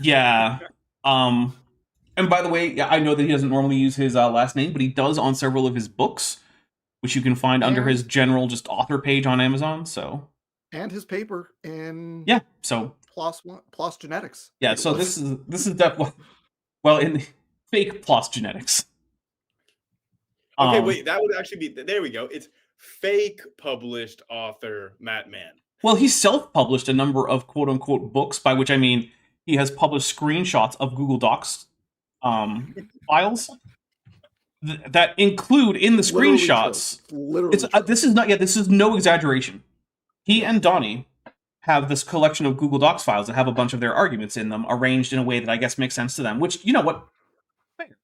Yeah. And by the way, I know that he doesn't normally use his last name, but he does on several of his books. which you can find under And- his general just author page on Amazon. So And his paper in yeah, so PLOS Genetics. I yeah, think it so was. this is definitely well in fake PLOS genetics. Okay, wait, that would actually be there we go. It's fake published author Matt Mann. Well, he self-published a number of quote-unquote books, by which I mean he has published screenshots of Google Docs files that include in the Literally screenshots. true. Literally It's true. this is no exaggeration. He and Donnie have this collection of Google Docs files that have a bunch of their arguments in them, arranged in a way that I guess makes sense to them. Which, you know what, fair,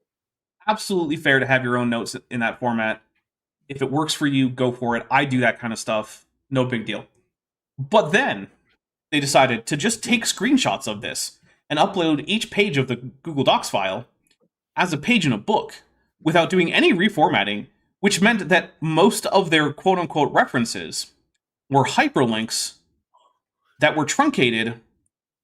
absolutely fair to have your own notes in that format. If it works for you, go for it. I do that kind of stuff. No big deal. But then they decided to just take screenshots of this and upload each page of the Google Docs file as a page in a book without doing any reformatting, which meant that most of their quote-unquote references were hyperlinks that were truncated,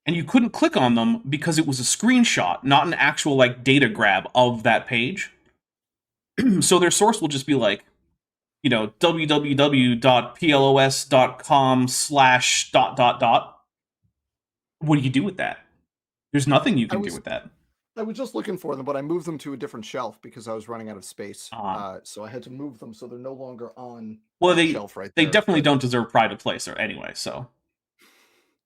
and you couldn't click on them because it was a screenshot, not an actual like data grab of that page. So their source will just be like, you know, www.plos.com/... What do you do with that? There's nothing you can do with that. I was just looking for them, but I moved them to a different shelf because I was running out of space. Ah. So I had to move them so they're no longer on Well, the they shelf right they there. definitely But don't deserve pride of place or anyway. So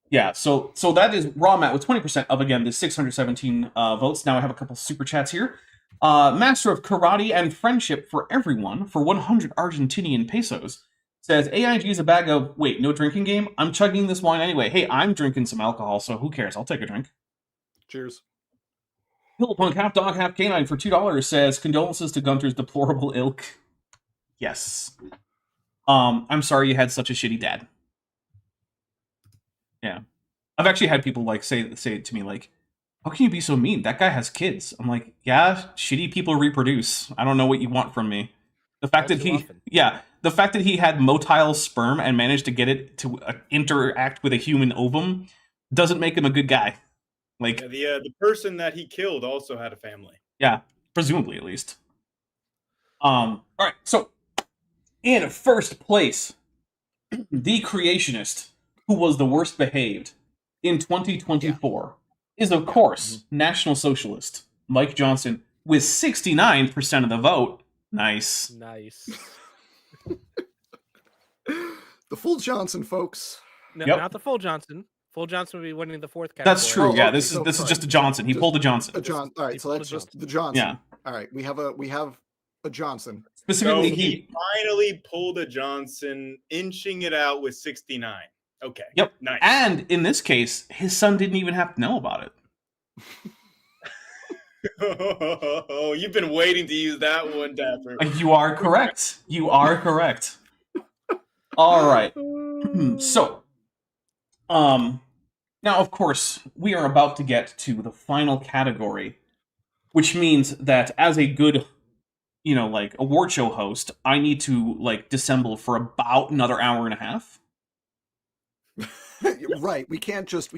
yeah, so that is Raw Matt with 20% of again the 617 votes. Now I have a couple super chats here. Master of Karate and Friendship for Everyone for 100 Argentinian pesos says AIG is a bag of no drinking game. I'm chugging this wine anyway. Hey, I'm drinking some alcohol, so who cares? I'll take a drink. cheers. Pillpunk half dog half canine for $2 says condolences to Gunter's deplorable ilk. Yes. I'm sorry you had such a shitty dad. Yeah. I've actually had people like say it to me like, how can you be so mean? That guy has kids. I'm like, yeah, shitty people reproduce. I don't know what you want from me. The fact All that too he often. the fact that he had motile sperm and managed to get it to interact with a human ovum doesn't make him a good guy. Like, Yeah, the person that he killed also had a family. yeah, presumably at least. All right, so in first place, the creationist who was the worst behaved in 2024 is of course National Socialist Mike Johnson with 69% of the vote. Nice. Nice. The full Johnson, folks. No, Yep. not the full Johnson. Full Johnson would be winning the fourth category. That's true. Oh, Yeah, okay, this so, is sorry. just a Johnson. He Just pulled a Johnson. A John. All right, so pulled that's a just the Johnson. Yeah. All right, we have a Johnson. Specifically, So he he finally pulled a Johnson, inching it out with 69. Okay. Yep. Nice. And in this case, his son didn't even have to know about it. Oh, you've been waiting to use that one, Dapper. You are correct. You are correct. All right. So, now of course we are about to get to the final category, which means that as a good, like award show host, I need to like dissemble for about another hour and a half. Right. We can't just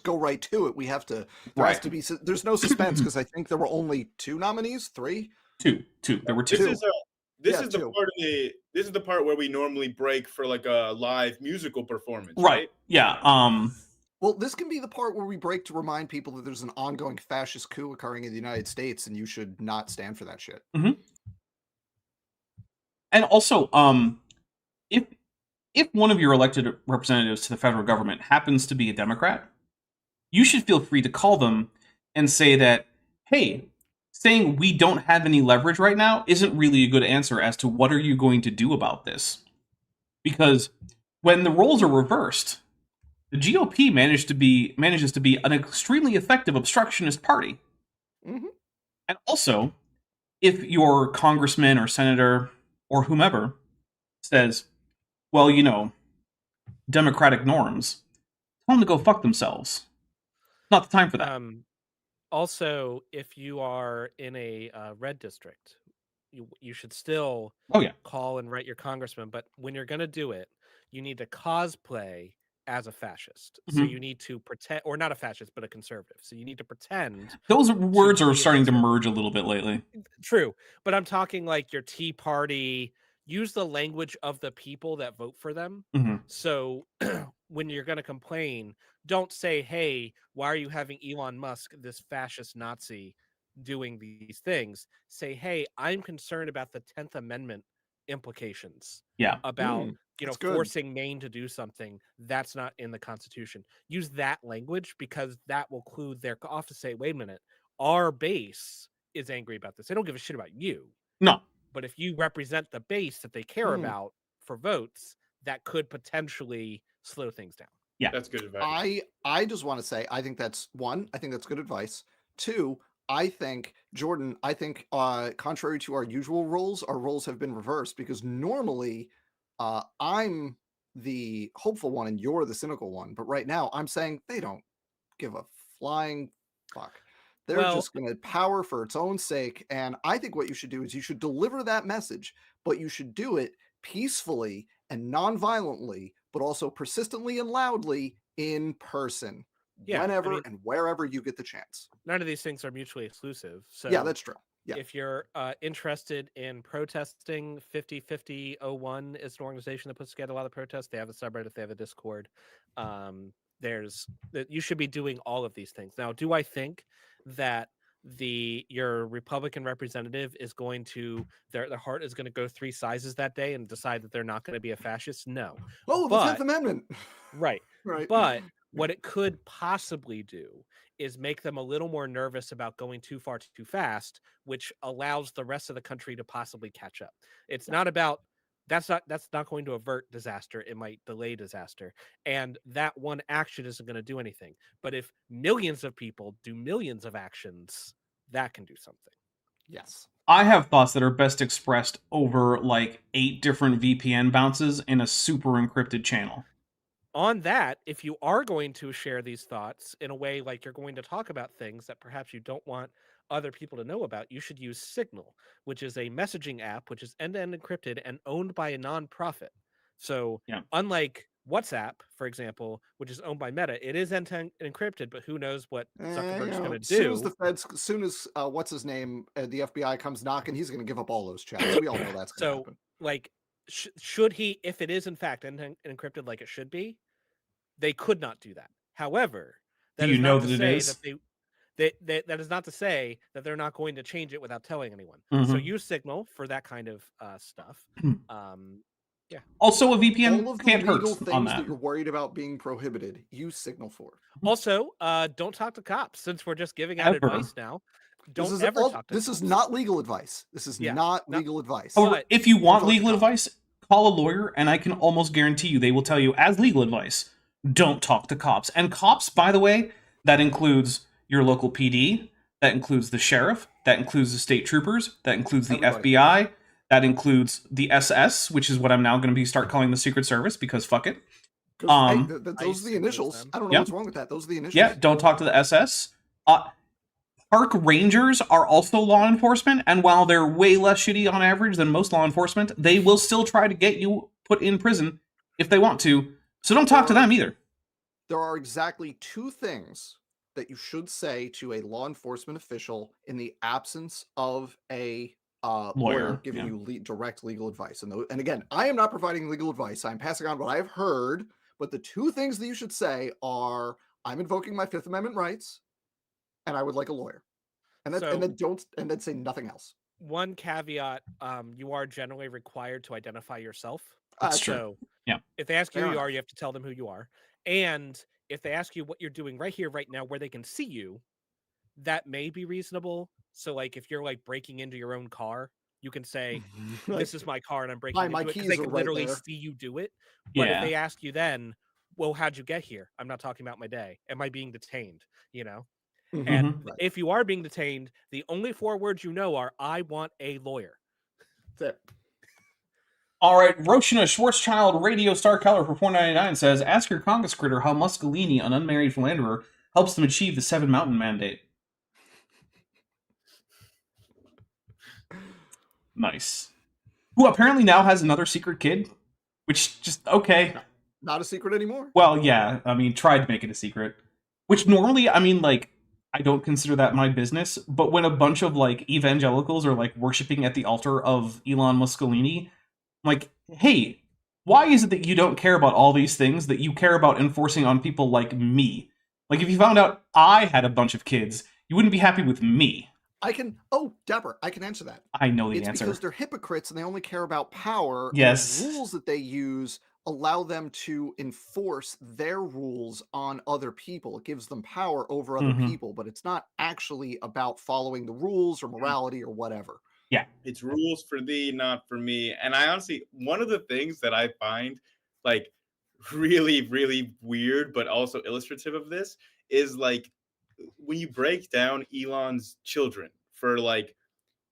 go right to it. We have to. There has to be. There's no suspense because I think there were only 2 nominees. 3. Two. There were 2. This Yeah, is the 2. part of this is the part where we normally break for like a live musical performance, Right. Yeah. Well, this can be the part where we break to remind people that there's an ongoing fascist coup occurring in the United States, and you should not stand for that shit. And also, if one of your elected representatives to the federal government happens to be a Democrat, you should feel free to call them and say that, hey, saying we don't have any leverage right now isn't really a good answer as to what are you going to do about this. Because when the roles are reversed, the GOP manages to be an extremely effective obstructionist party. Mm-hmm. And also, if your congressman or senator or whomever says, well, democratic norms, tell them to go fuck themselves. Not the time for that. Also, if you are in a red district, you should still call and write your congressman. But when you're going to do it, you need to cosplay as a fascist. So you need to pretend, or not a fascist, but a conservative. So you need to pretend. Those words are starting to merge a little bit lately. True. But I'm talking like your Tea Party, use the language of the people that vote for them. Mhm. So when you're going to complain, don't say, hey, why are you having Elon Musk, this fascist Nazi, doing these things? Say, hey, I'm concerned about the 10th Amendment implications Yeah. about, that's good. forcing Maine to do something that's not in the Constitution. Use that language, because that will clue their off to say, wait a minute, our base is angry about this. They don't give a shit about you. No. But if you represent the base that they care Hmm. about for votes, that could potentially slow things down. Yeah. That's good advice. I just want to say I think that's good advice. Two, I think Jordan, contrary to our usual roles, our roles have been reversed, because normally I'm the hopeful one and you're the cynical one, but right now I'm saying they don't give a flying fuck. They're Well- just going to power for its own sake, and I think what you should do is you should deliver that message, but you should do it peacefully and non-violently, but also persistently and loudly in person, Yeah, I whenever mean- and wherever you get the chance. None of these things are mutually exclusive. So Yeah, that's true. Yeah. if you're interested in protesting, 505001 is an organization that puts together a lot of protests. They have a subreddit, they have a Discord. You should be doing all of these things. Now, do I think that your Republican representative is going to their heart is going to go 3 sizes that day and decide that they're not going to be a fascist? No. Oh, the 10th Amendment. Right. Right. But what it could possibly do is make them a little more nervous about going too far too fast, which allows the rest of the country to possibly catch up. It's not about that's not going to avert disaster. It might delay disaster. And that one action isn't going to do anything. But if millions of people do millions of actions, that can do something. Yes. I have thoughts that are best expressed over like 8 different VPN bounces in a super encrypted channel. On that, if you are going to share these thoughts in a way like you're going to talk about things that perhaps you don't want other people to know about, you should use Signal, which is a messaging app which is end-to-end encrypted and owned by a nonprofit. So Yeah. unlike WhatsApp, for example, which is owned by Meta, it is end-to-end encrypted, but who knows what Zuckerberg's going to do. As soon as what's his name, the FBI comes knocking, he's going to give up all those chats. We all know that's going to happen. Like, should he, if it is in fact end-to-end encrypted like it should be, they could not do that. However, that Do you is know not to that it say is? that is not to say that they're not going to change it without telling anyone. Mhm. So use Signal for that kind of stuff. Also, a All VPN of the can't hurt legal on things that. that you're worried about being prohibited, use Signal for. Also, don't talk to cops, since we're just giving out Ever. advice now. Don't This is ever all- talk to This cops. is not legal advice. This is Yeah, not no. legal advice. However, But- if you want talk to legal cops. advice, call a lawyer, and I can almost guarantee you they will tell you as legal advice, don't talk to cops. And cops, by the way, that includes your local PD, that includes the sheriff, that includes the state troopers, that includes the Everybody. FBI, that includes the SS, which is what I'm now going to start calling the Secret Service, because fuck it. 'Cause, Um, hey, I those used are the to use initials. them. I don't know Yeah. what's wrong with that. Those are the initials. Yeah, don't talk to the SS. Park rangers are also law enforcement, and while they're way less shitty on average than most law enforcement, they will still try to get you put in prison if they want to. So don't talk to them either. There are exactly 2 things that you should say to a law enforcement official in the absence of a lawyer giving yeah. you direct legal advice. And again, I am not providing legal advice. I'm passing on what I've heard. But the 2 things that you should say are, I'm invoking my 5th Amendment rights, and I would like a lawyer. And then say nothing else. One caveat: you are generally required to identify yourself. That's true. So, Yeah. if they ask you Fair who you enough. are, you have to tell them who you are. And if they ask you what you're doing right here, right now, where they can see you, that may be reasonable. So, like, if you're like breaking into your own car, you can say, "This is my car, and I'm breaking My into it," because keys they are can right literally there. see you do it. But Yeah. if they ask you then, "Well, how'd you get here?" I'm not talking about my day. Am I being detained? You know. And Mhm. Right. if you are being detained, the only 4 words you know are, "I want a lawyer." That's it. All right, Roshina Schwarzschild Radio Star Keller for $4.99 says, ask your Congress critter how Mussolini, an unmarried philanderer, helps them achieve the 7 Mountain Mandate. Nice. Who apparently now has another secret kid, which just, okay. Not a secret anymore. Well, yeah, I mean, tried to make it a secret. Which normally, I mean, like, I don't consider that my business, but when a bunch of, like, evangelicals are, like, worshipping at the altar of Elon Mussolini, like, hey, why is it that you don't care about all these things that you care about enforcing on people like me? Like, if you found out I had a bunch of kids, you wouldn't be happy with me. Dapper, I can answer that. I know the It's answer. because they're hypocrites and they only care about power. and Yes. the rules that they use allow them to enforce their rules on other people. It gives them power over other Mhm. people, but it's not actually about following the rules or morality or whatever. It's rules for thee, not for me. And I honestly, one of the things that I find like really, really weird, but also illustrative of this is like when you break down Elon's children for like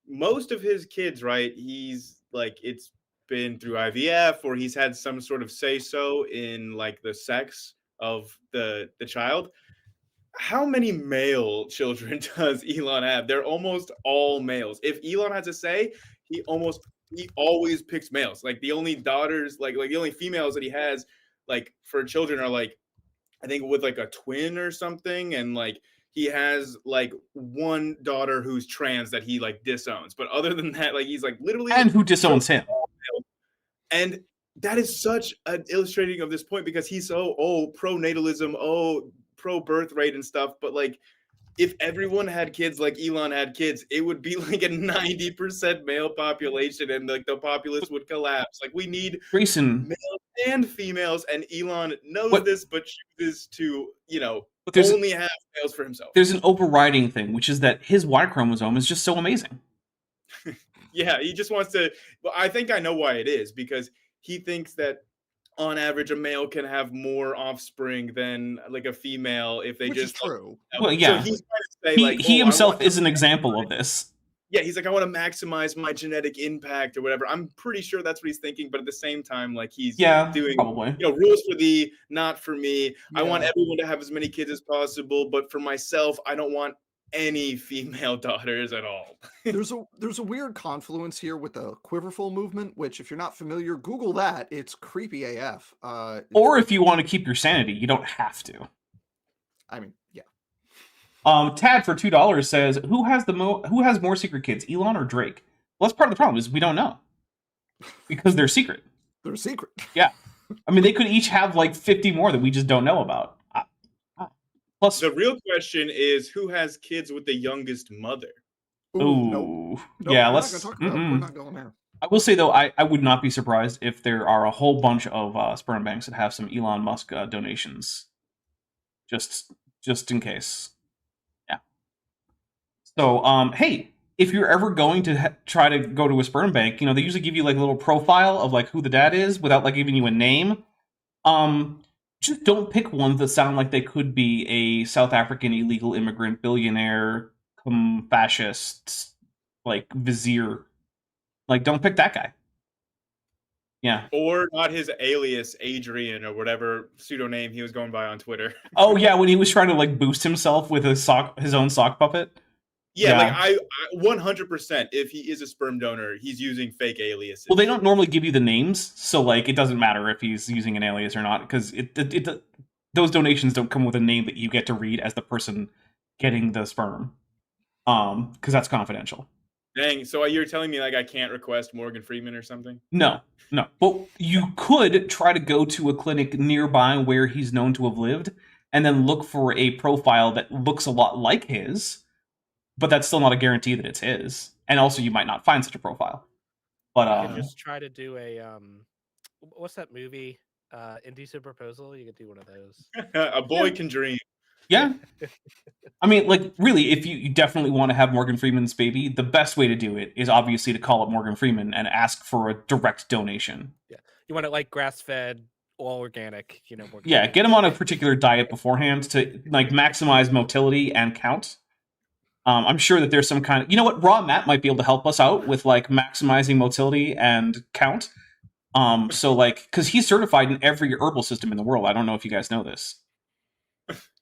most of his kids, right? He's like, it's been through IVF or he's had some sort of say so in like the sex of the child. How many male children does Elon have? They're almost all males. If Elon has a say, he always picks males. Like the only daughters, like the only females that he has, like for children are like, I think with like a twin or something, and like he has like one daughter who's trans that he like disowns. But other than that, like he's like literally And who disowns him? and that is such an illustrating of this point because he's so pro natalism, pro birth rate and stuff. But like, if everyone had kids like Elon had kids, it would be like a 90% male population, and like the populace would collapse. Like we need Grayson, males and females, and Elon knows What- this, but chooses to, but there's only have males for himself. there's an overriding thing, which is that his Y chromosome is just so amazing. Yeah, he just wants to. Well, I think I know why it is because he thinks that on average a male can have more offspring than like a female if they Which just is true. Well, yeah. So he's trying to say like He I himself want is an to- example of this. Yeah, he's like I want to maximize my genetic impact or whatever. I'm pretty sure that's what he's thinking, but at the same time, like he's doing probably. rules for thee, not for me. I want Yeah. everyone to have as many kids as possible, but for myself, I don't want any female daughters at all. There's a weird confluence here with the Quiverful movement, which if you're not familiar, Google that. It's creepy AF. Or if you want to keep your sanity, you don't have to. I mean, yeah. Tad for $2 says, who has more secret kids, Elon or Drake? Well, that's part of the problem is we don't know because they're secret. They're a secret. I mean, they could each have like 50 more that we just don't know about. Plus, The real question is who has kids with the youngest mother? ooh, Nope. yeah, we're let's. not gonna talk about it. We're not going there. I will say though, I would not be surprised if there are a whole bunch of sperm banks that have some Elon Musk donations, just in case. Yeah. So, hey, if you're ever going to try to go to a sperm bank, they usually give you like a little profile of like who the dad is without like giving you a name. Just don't pick ones that sound like they could be a South African illegal immigrant, billionaire, fascist, like vizier. Like, don't pick that guy. Yeah. Or not his alias, Adrian, or whatever pseudonym he was going by on Twitter. Oh yeah, when he was trying to like boost himself with his own sock puppet. Yeah, Yeah. like I 100%. If he is a sperm donor, he's using fake aliases. Well, they don't normally give you the names, so like it doesn't matter if he's using an alias or not, because those donations don't come with a name that you get to read as the person getting the sperm, because that's confidential. Dang. So you're telling me like I can't request Morgan Freeman or something? No. But you could try to go to a clinic nearby where he's known to have lived, and then look for a profile that looks a lot like his. But that's still not a guarantee that it's his. And also, you might not find such a profile. But You can just try to do a what's that movie? Indecent Proposal. You could do one of those. A boy can dream. yeah. I mean, like, really, if you definitely want to have Morgan Freeman's baby, the best way to do it is obviously to call up Morgan Freeman and ask for a direct donation. Yeah, you want it like grass-fed, all organic. Morgan Yeah, Freeman. get him on a particular diet beforehand to like maximize motility and count. I'm sure that there's some kind of, raw Matt might be able to help us out with like maximizing motility and count. So like, because he's certified in every herbal system in the world. I don't know if you guys know this.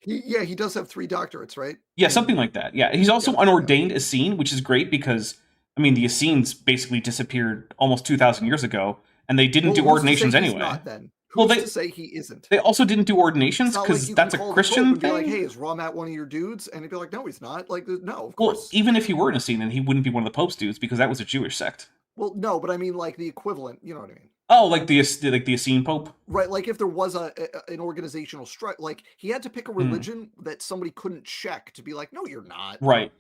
He does have 3 doctorates, right? Yeah, something like that. Yeah, he's also an ordained Essene, which is great because I mean the Essenes basically disappeared almost 2,000 years ago, and they didn't do Well, who's to ordinations say he's anyway. Not, then? Well, Who's they- to say he isn't? They also didn't do ordinations It's not because like you that's can a call the Christian Pope and be thing. like, hey, is Raw Matt one of your dudes? And he'd be like, no, he's not. Like, no, of Well, course. even if he were an Essene, then he wouldn't be one of the Pope's dudes because that was a Jewish sect. Well, no, but I mean like the equivalent. You know what I mean? Oh, like the Essene Pope. Right, like if there was an organizational strike, like he had to pick a religion that somebody couldn't check to be like, no, you're not. Right.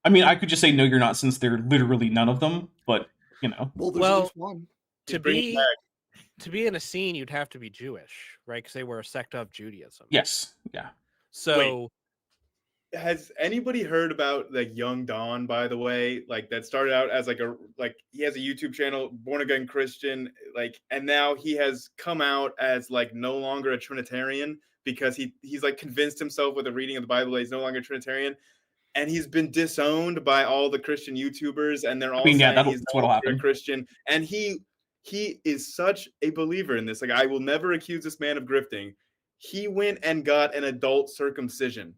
I mean, I could just say no, you're not, since there are literally none of them. But you know, Well, there's at least one. To Bring it be in a scene, you'd have to be Jewish, right? Because they were a sect of Judaism. yes, yeah. So Has anybody heard about like Young Don, by the way? Like that started out as like he has a YouTube channel, born again Christian, like, and now he has come out as like no longer a Trinitarian because he's like convinced himself with the reading of the Bible that he's no longer a Trinitarian, and he's been disowned by all the Christian YouTubers, and they're all saying he's what'll no happen. longer a Christian, and he is such a believer in this. Like, I will never accuse this man of grifting. He went and got an adult circumcision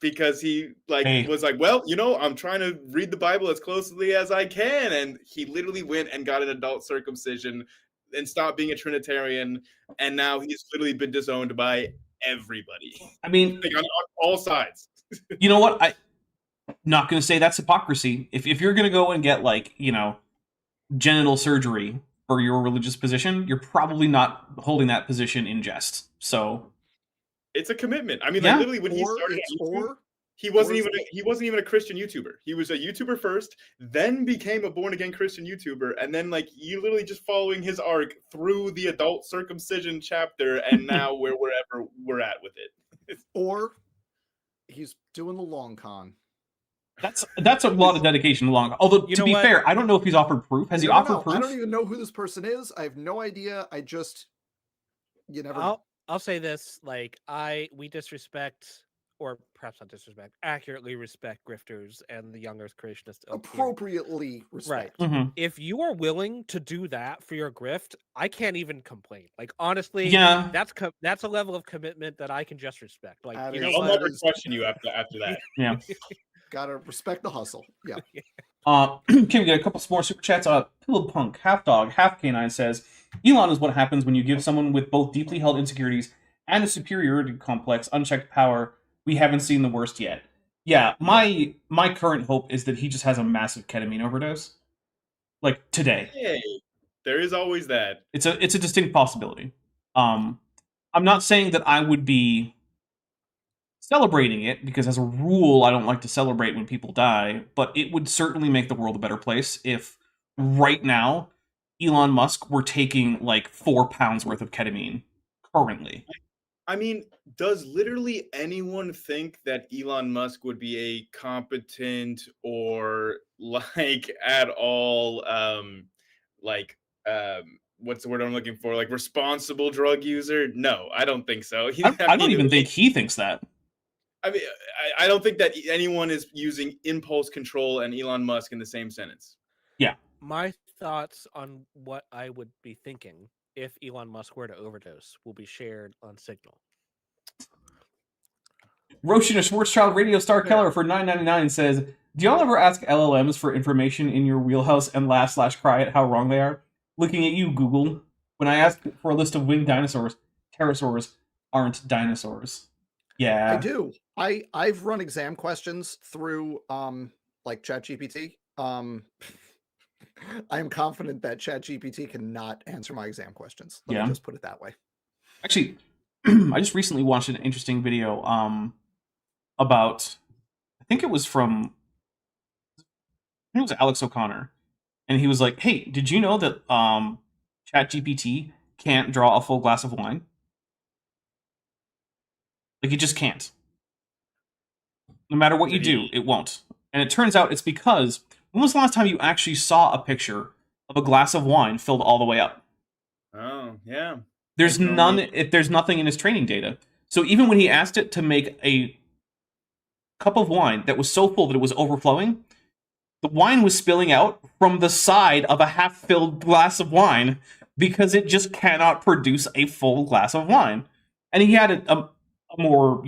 because he was like, well, you know, I'm trying to read the Bible as closely as I can, and he literally went and got an adult circumcision and stopped being a Trinitarian, and now he's literally been disowned by everybody. I mean, like on all sides. You know what? I'm not going to say that's hypocrisy. If you're going to go and get like, you know, genital surgery for your religious position, you're probably not holding that position in jest. So it's a commitment. I mean, like literally when he started YouTube, he wasn't even a Christian YouTuber. He was a YouTuber first, then became a born again Christian YouTuber, and then like you literally just following his arc through the adult circumcision chapter, and now wherever we're at with it. Or he's doing the long con. That's a lot of dedication to long. Although to be fair, I don't know if he's offered proof. Has he offered proof? I don't even know who this person is. I have no idea. You never know. I'll say this, like we disrespect, or perhaps not disrespect, accurately respect grifters and the younger creationist. Appropriately respect. Right. Mm-hmm. If you are willing to do that for your grift, I can't even complain. Like, honestly, that's a level of commitment that I can just respect. Like, you know, I'll never question you after that. Yeah. Gotta respect the hustle. Yeah. Can we get a couple more super chats? Pillowed Punk, half dog, half canine says, Elon is what happens when you give someone with both deeply held insecurities and a superiority complex unchecked power. We haven't seen the worst yet. Yeah, my current hope is that he just has a massive ketamine overdose. Like today. Hey, there is always that. It's a distinct possibility. I'm not saying that I would be celebrating it, because as a rule, I don't like to celebrate when people die, but it would certainly make the world a better place if right now Elon Musk were taking like 4 pounds worth of ketamine currently. I mean, does literally anyone think that Elon Musk would be a competent or like at all what's the word I'm looking for? Like responsible drug user? No, I don't think so. I don't even think he thinks that. I mean, I don't think that anyone is using impulse control and Elon Musk in the same sentence. Yeah. My thoughts on what I would be thinking if Elon Musk were to overdose will be shared on Signal. Roshan Schwarzschild Radio Star Keller for $9.99 says, do y'all ever ask LLMs for information in your wheelhouse and laugh/cry at how wrong they are? Looking at you, Google. When I ask for a list of winged dinosaurs, pterosaurs aren't dinosaurs. Yeah. I do. I've run exam questions through like ChatGPT. I am confident that ChatGPT cannot answer my exam questions. Let me just put it that way. Actually, I just recently watched an interesting video about, I think it was Alex O'Connor, and he was like, hey, did you know that ChatGPT can't draw a full glass of wine? Like, it just can't. No matter what you do, it won't. And it turns out it's because, when was the last time you actually saw a picture of a glass of wine filled all the way up? Oh, yeah. There's nothing in his training data. So even when he asked it to make a cup of wine that was so full that it was overflowing, the wine was spilling out from the side of a half-filled glass of wine because it just cannot produce a full glass of wine. And he had a more,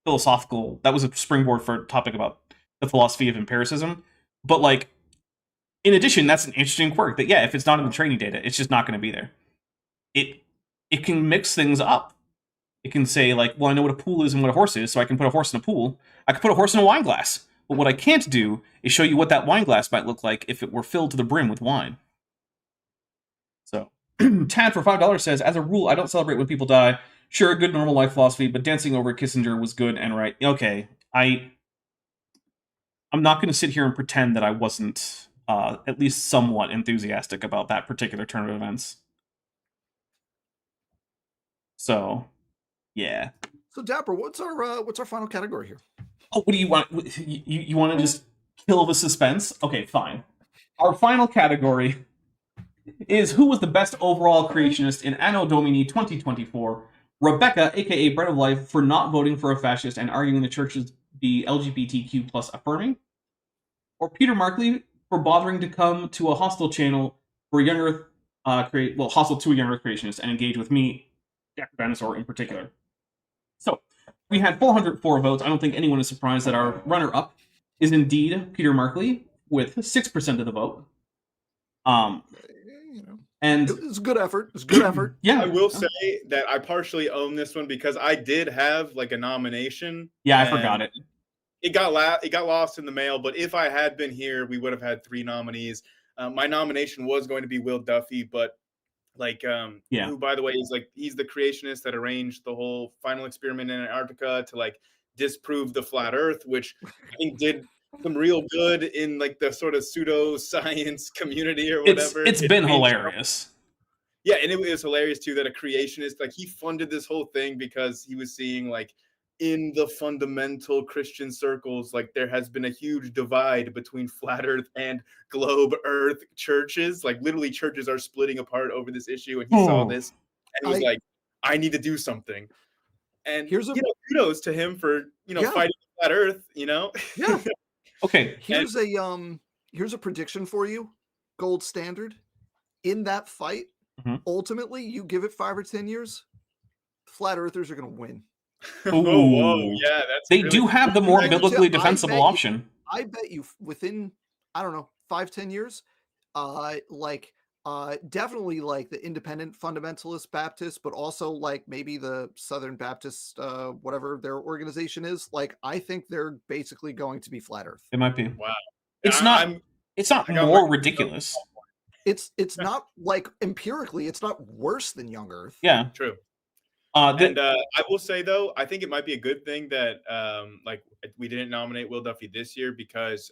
philosophical, that was a springboard for a topic about the philosophy of empiricism. But like, in addition, that's an interesting quirk that, if it's not in the training data, it's just not going to be there. It can mix things up. It can say like, well, I know what a pool is and what a horse is, so I can put a horse in a pool. I can put a horse in a wine glass. But what I can't do is show you what that wine glass might look like if it were filled to the brim with wine. So, Tad for $5 says, as a rule, I don't celebrate when people die. Sure, good normal life philosophy, but dancing over Kissinger was good and right. Okay, I'm not going to sit here and pretend that I wasn't at least somewhat enthusiastic about that particular turn of events. So, yeah. So Dapper, what's our final category here? Oh, what do you want? You want to just kill the suspense? Okay, fine. Our final category is who was the best overall creationist in Anno Domini 2024? Rebecca, aka Bread of Life, for not voting for a fascist and arguing the church is be LGBTQ plus affirming? Or Peter Markley for bothering to come to a hostile channel for a young Earth hostile to a young Earth creationist and engage with me, Jack Dinosaur in particular. So we had 404 votes. I don't think anyone is surprised that our runner-up is indeed Peter Markley with 6% of the vote. And it's a good effort. It's a good effort. Yeah, I will say that I partially own this one because I did have like a nomination. Yeah, I forgot it. It got lost in the mail, but if I had been here, we would have had 3 nominees. My nomination was going to be Will Duffy, but who, by the way, is he's the creationist that arranged the whole final experiment in Antarctica to disprove the flat Earth, which I think did some real good in the sort of pseudo-science community or whatever. It's been hilarious. Yeah, and it was hilarious too that a creationist, he funded this whole thing because he was seeing in the fundamental Christian circles, there has been a huge divide between flat Earth and globe Earth churches. Literally churches are splitting apart over this issue. And he saw this and was I need to do something. And kudos to him for, fighting flat Earth, Yeah. Okay. Here's a prediction for you. Gold standard. In that fight, ultimately, you give it 5 or 10 years, flat Earthers are going to win. Oh, whoa. Yeah, they do have the more biblically defensible option. I bet you within, I don't know, 5-10 years, definitely the independent fundamentalist Baptists, but also maybe the Southern Baptist, whatever their organization is. I think they're basically going to be flat Earth. It might be. Wow. It's not more ridiculous. It's not empirically, it's not worse than young Earth. Yeah. True. And I will say though, I think it might be a good thing that we didn't nominate Will Duffy this year because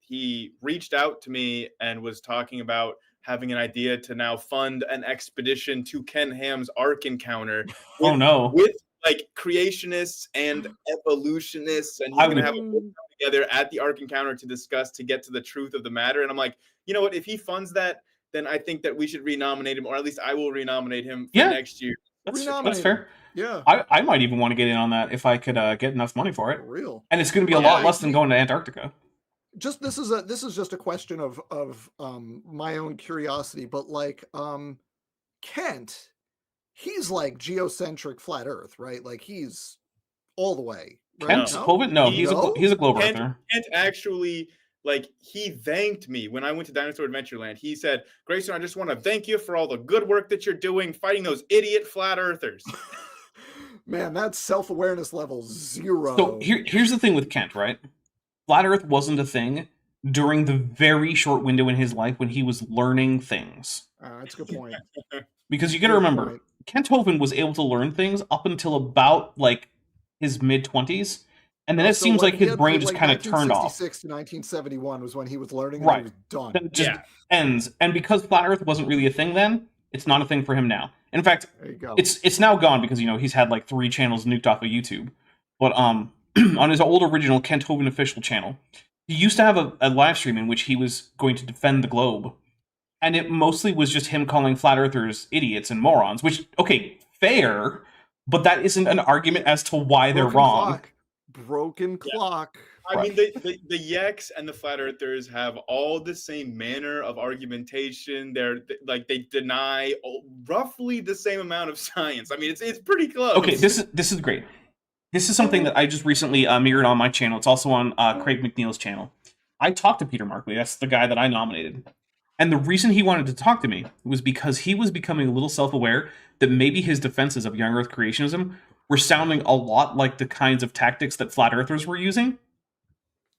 he reached out to me and was talking about having an idea to now fund an expedition to Ken Ham's Ark encounter. With creationists and evolutionists, and he's going to have a come together at the Ark encounter to discuss to get to the truth of the matter. And I'm like, you know what? If he funds that, then I think that we should renominate him, or at least I will renominate him for next year. That's fair. Yeah, I might even want to get in on that if I could get enough money for it. For real. And it's going to be a lot less than going to Antarctica. This is just a question of my own curiosity, but Kent, he's geocentric flat Earth, right? He's all the way. Right? Kent Hovind? No, he's a globe earther. Kent actually. He thanked me when I went to Dinosaur Adventureland. He said, Grayson, I just want to thank you for all the good work that you're doing fighting those idiot flat earthers. Man, that's self-awareness level 0. So here's the thing with Kent, right? Flat Earth wasn't a thing during the very short window in his life when he was learning things. That's a good point. Because you got to remember, Kent Hovind was able to learn things up until about his mid-20s. And then it seems like his brain just kind of turned off. 1966 to 1971 was when he was learning, and right? He was done. Then it just ends. And because flat Earth wasn't really a thing then, it's not a thing for him now. In fact, it's now gone because he's had 3 channels nuked off of YouTube. But on his old original Kent Hovind official channel, he used to have a live stream in which he was going to defend the globe, and it mostly was just him calling flat earthers idiots and morons. Which fair, but that isn't an argument as to why they're wrong. Broken clock. I mean, the Yeks and the flat earthers have all the same manner of argumentation. They deny roughly the same amount of science. I mean, it's pretty close. Okay, this is great. This is something that I just recently mirrored on my channel. It's also on Craig McNeil's channel. I talked to Peter Markley. That's the guy that I nominated. And the reason he wanted to talk to me was because he was becoming a little self-aware that maybe his defenses of young Earth creationism were sounding a lot like the kinds of tactics that flat earthers were using.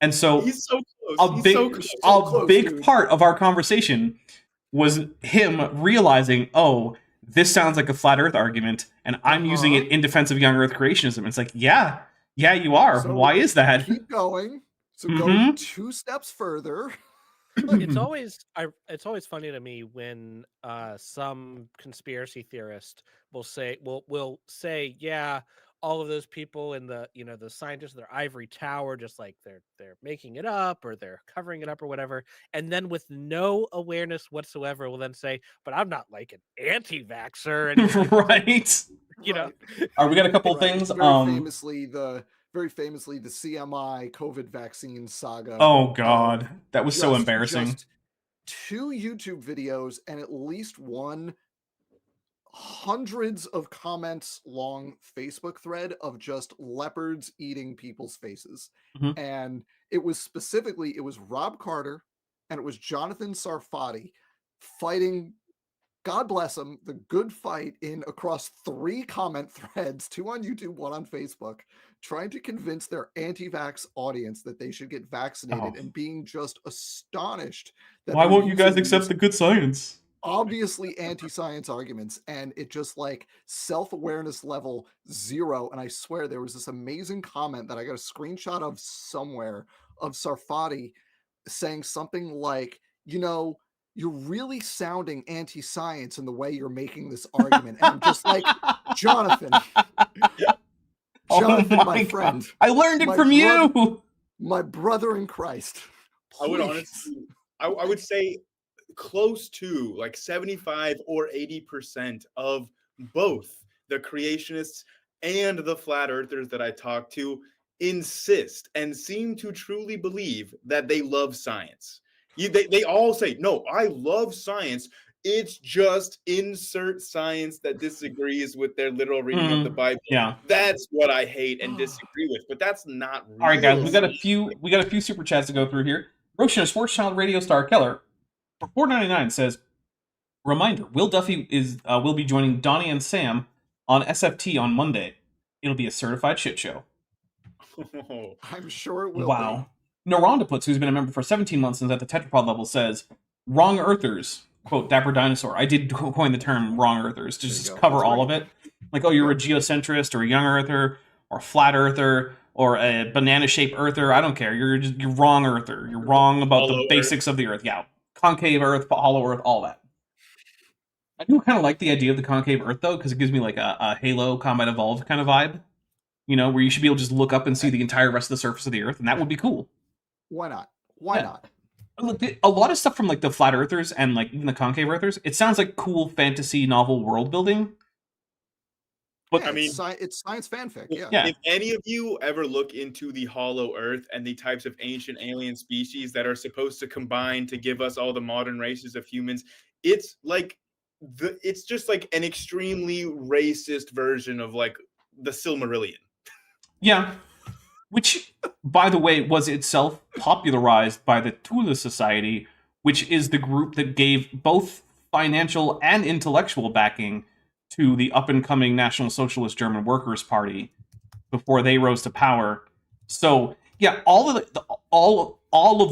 And so He's so close. a He's big so close. So close, big dude. part of our conversation was him realizing, oh, this sounds like a flat Earth argument, and I'm using it in defense of young Earth creationism. It's like, yeah, you are. So Why is that? Keep going. So go Mhm. 2 steps further. It's always funny to me when some conspiracy theorist will say, yeah, all of those people in the the scientists in their ivory tower, just like they're making it up or they're covering it up or whatever, and then with no awareness whatsoever will then say, but I'm not like an anti-vaxxer, and Right. you know. All right, we got a couple Right. things. Very famously the CMI COVID vaccine saga. Oh God, that was so Just- embarrassing. Just 2 YouTube videos and at least one hundreds of comments long Facebook thread of just leopards eating people's faces. Mhm. And it was Rob Carter and it was Jonathan Sarfati fighting, God bless him, the good fight in across 3 comment threads, 2 on YouTube, 1 on Facebook, trying to convince their anti-vax audience that they should get vaccinated and being just astonished that Why they're won't you guys using accept these the good science? obviously anti-science arguments, and it just like self-awareness level 0. And I swear there was this amazing comment that I got a screenshot of somewhere of Sarfati saying something like, you're really sounding anti-science in the way you're making this argument. And I'm just like, Jonathan, Oh my God. friend, I learned it my from you. my brother in Christ. I would please. honestly, I would say close to like 75 or 80% of both the creationists and the flat earthers that I talk to insist and seem to truly believe that they love science. They all say, no, I love science. It's just insert science that disagrees with their literal reading of the Bible. Yeah. That's what I hate and disagree with. But that's not real. All right, guys, we got a science. few super chats to go through here. Roshan, Sports Child Radio Star Keller, for $4.99 says, reminder: Will Duffy will be joining Donnie and Sam on SFT on Monday. It'll be a certified shit show. I'm sure it will. Wow. Norondoputz, who's been a member for 17 months and is at the tetrapod level, says, wrong earthers. Quote, Dapper Dinosaur. I did coin the term wrong earthers to just cover That's all right. of it. Like, oh, you're a geocentrist or a young earther or a flat earther or a banana-shaped earther. I don't care. You're wrong earther. You're wrong about the Hollow basics of the earth. Yeah. Concave earth, hollow earth, all that. I do kind of like the idea of the concave earth, though, because it gives me like a Halo Combat Evolved kind of vibe. Where you should be able to just look up and see the entire rest of the surface of the earth, and that would be cool. Why not? Why Yeah. not? Look, a lot of stuff from like the flat earthers and like even the concave earthers, it sounds like cool fantasy novel world building. But Yeah, I mean, it's science fanfic. Yeah. Yeah. If any of you ever look into the hollow earth and the types of ancient alien species that are supposed to combine to give us all the modern races of humans, it's like it's just like an extremely racist version of like the Silmarillion. Yeah. Which, by the way, was itself popularized by the Tula Society, which is the group that gave both financial and intellectual backing to the up-and-coming National Socialist German Workers' Party before they rose to power. So, yeah, all of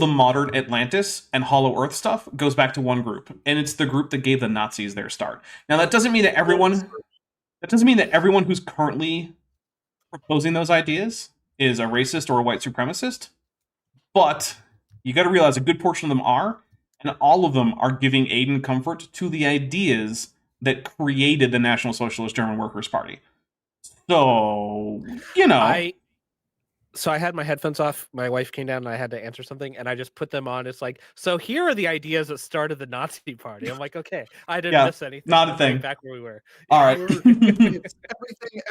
the modern Atlantis and Hollow Earth stuff goes back to one group, and it's the group that gave the Nazis their start. Now, that doesn't mean that everyone who's currently proposing those ideas is a racist or a white supremacist, but you got to realize a good portion of them are, and all of them are giving aid and comfort to the ideas that created the National Socialist German Workers' Party. So, So I had my headphones off. My wife came down and I had to answer something, and I just put them on. It's like, so here are the ideas that started the Nazi Party. I'm like, okay, I didn't miss anything. not a I'm thing. right back where we were. All right. It's everything.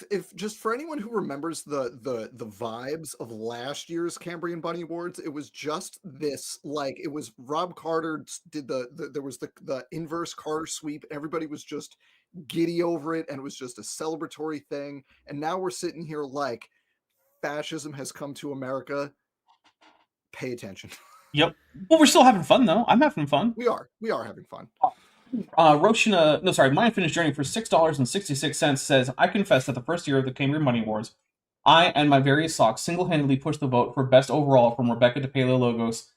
If just for anyone who remembers the vibes of last year's Cambrian Bunny Awards, it was just this, like, it was Rob Carter did there was the inverse Carter sweep. Everybody was just giddy over it, and it was just a celebratory thing. And now we're sitting here like, fascism has come to America. Pay attention. Yep. Well, we're still having fun, though. I'm having fun. We are having fun. My Unfinished Journey for $6.66 says, I confess that the first year of the Cambrian Money Awards, I and my various socks single-handedly pushed the vote for best overall from Rebecca to Paleologos.